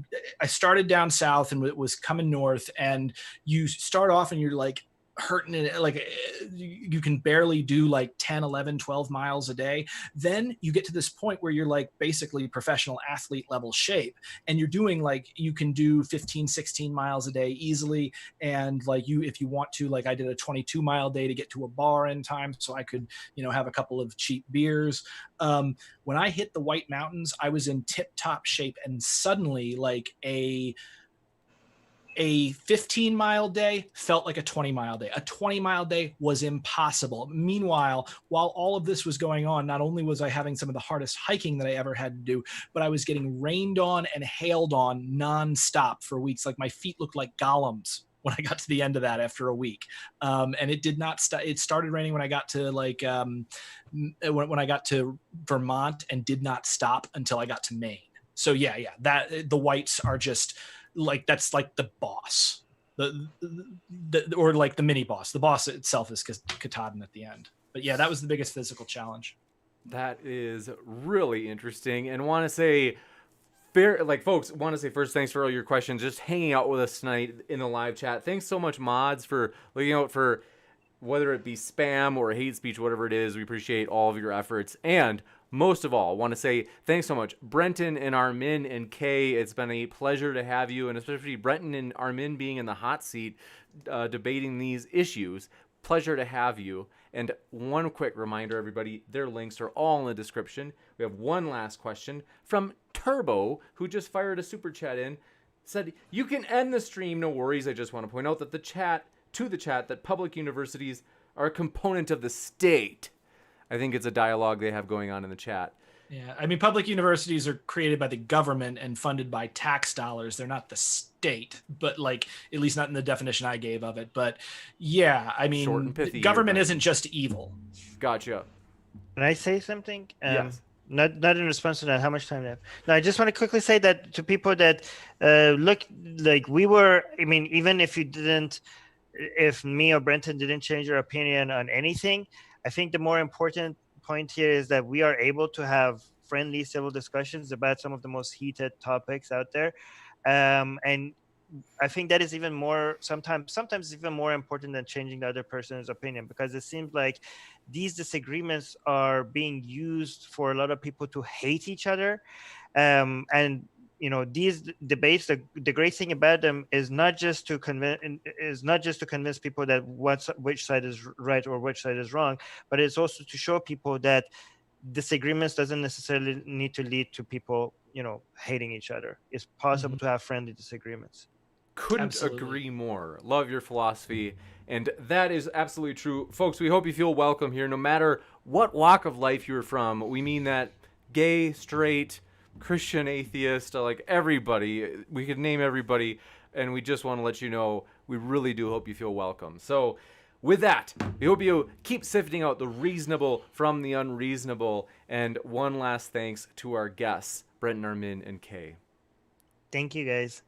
started down south and was coming north, and you start off and you're like hurting it, like you can barely do like 10, 11, 12 miles a day. Then you get to this point where you're like basically professional athlete level shape, and you're doing like, you can do 15, 16 miles a day easily. And like if you want to, like I did a 22-mile day to get to a bar in time so I could, have a couple of cheap beers. When I hit the White Mountains, I was in tip top shape, and suddenly like a 15-mile day felt like a 20-mile day. A 20-mile day was impossible. Meanwhile, while all of this was going on, not only was I having some of the hardest hiking that I ever had to do, but I was getting rained on and hailed on nonstop for weeks. Like my feet looked like golems when I got to the end of that after a week. And it did not it started raining when I got to like when I got to Vermont, and did not stop until I got to Maine. So yeah, that the whites are just like, that's like the boss, or like the mini boss. The boss itself is Katahdin at the end. But yeah, that was the biggest physical challenge. That is really interesting, and want to say, folks, want to say first, thanks for all your questions, just hanging out with us tonight in the live chat. Thanks so much, mods, for looking out for whether it be spam or hate speech, whatever it is. We appreciate all of your efforts. And most of all, I want to say thanks so much, Brenton and Armin and Kay. It's been a pleasure to have you, and especially Brenton and Armin being in the hot seat debating these issues. Pleasure to have you. And one quick reminder, everybody, their links are all in the description. We have one last question from Turbo, who just fired a super chat in. Said, you can end the stream, no worries. I just want to point out that the chat that public universities are a component of the state. I think it's a dialogue they have going on in the chat. Yeah, I mean, public universities are created by the government and funded by tax dollars. They're not the state, but like, at least not in the definition I gave of it. But yeah, I mean, government isn't just evil. Gotcha. Can I say something? Yes. Not in response to that. How much time do I have? No, I just want to quickly say that to people that look like we were. I mean, even if if me or Brenton didn't change your opinion on anything, I think the more important point here is that we are able to have friendly civil discussions about some of the most heated topics out there. And I think that is even more, sometimes even more important than changing the other person's opinion, because it seems like these disagreements are being used for a lot of people to hate each other. And these debates, the great thing about them is not just to convince people that which side is right or which side is wrong, but it's also to show people that disagreements doesn't necessarily need to lead to people hating each other. It's possible to have friendly disagreements. Couldn't agree more. Love your philosophy, and that is absolutely true, folks. We hope you feel welcome here, no matter what walk of life you're from. We mean that gay, straight, Christian, atheist, like everybody. We could name everybody, and we just want to let you know we really do hope you feel welcome. So with that, we hope you keep sifting out the reasonable from the unreasonable. And one last thanks to our guests, Brenton, Armin, and Kay. Thank you, guys.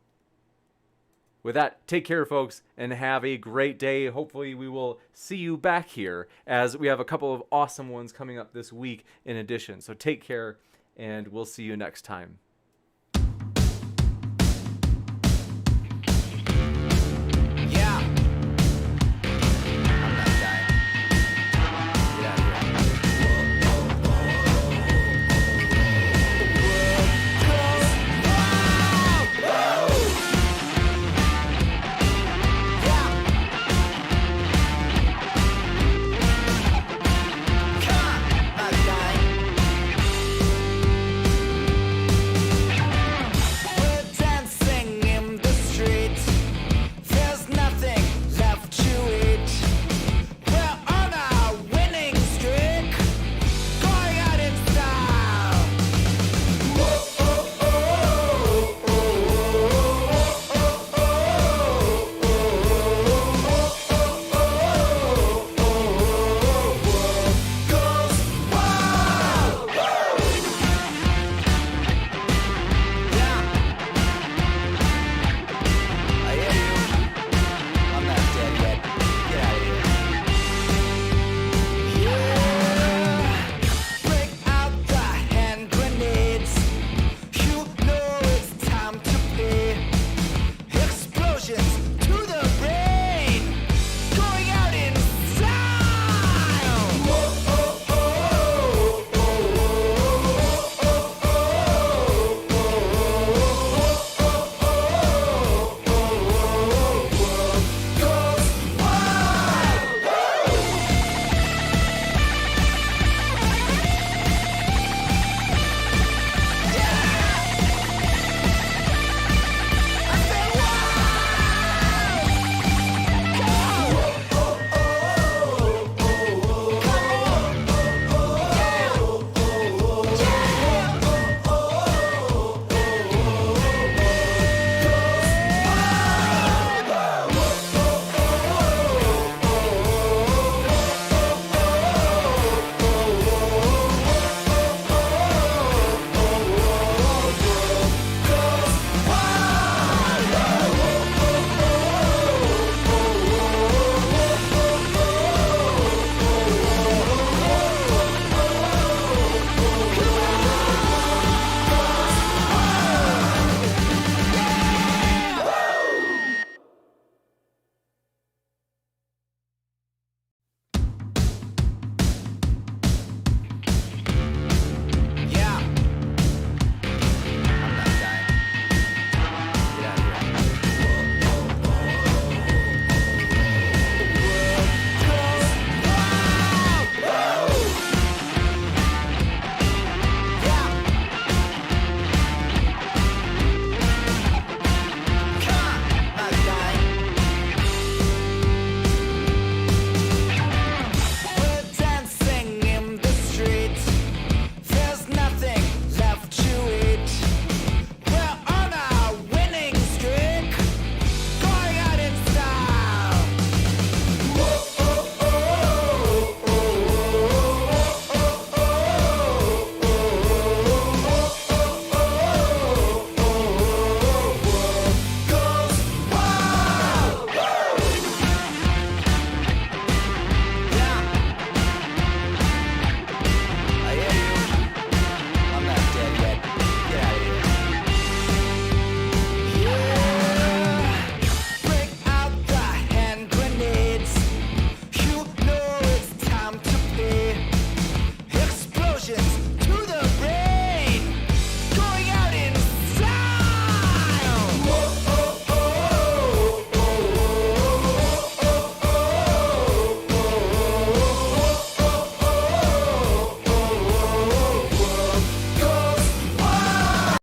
With that, take care, folks, and have a great day. Hopefully we will see you back here, as we have a couple of awesome ones coming up this week in addition. So take care, and we'll see you next time.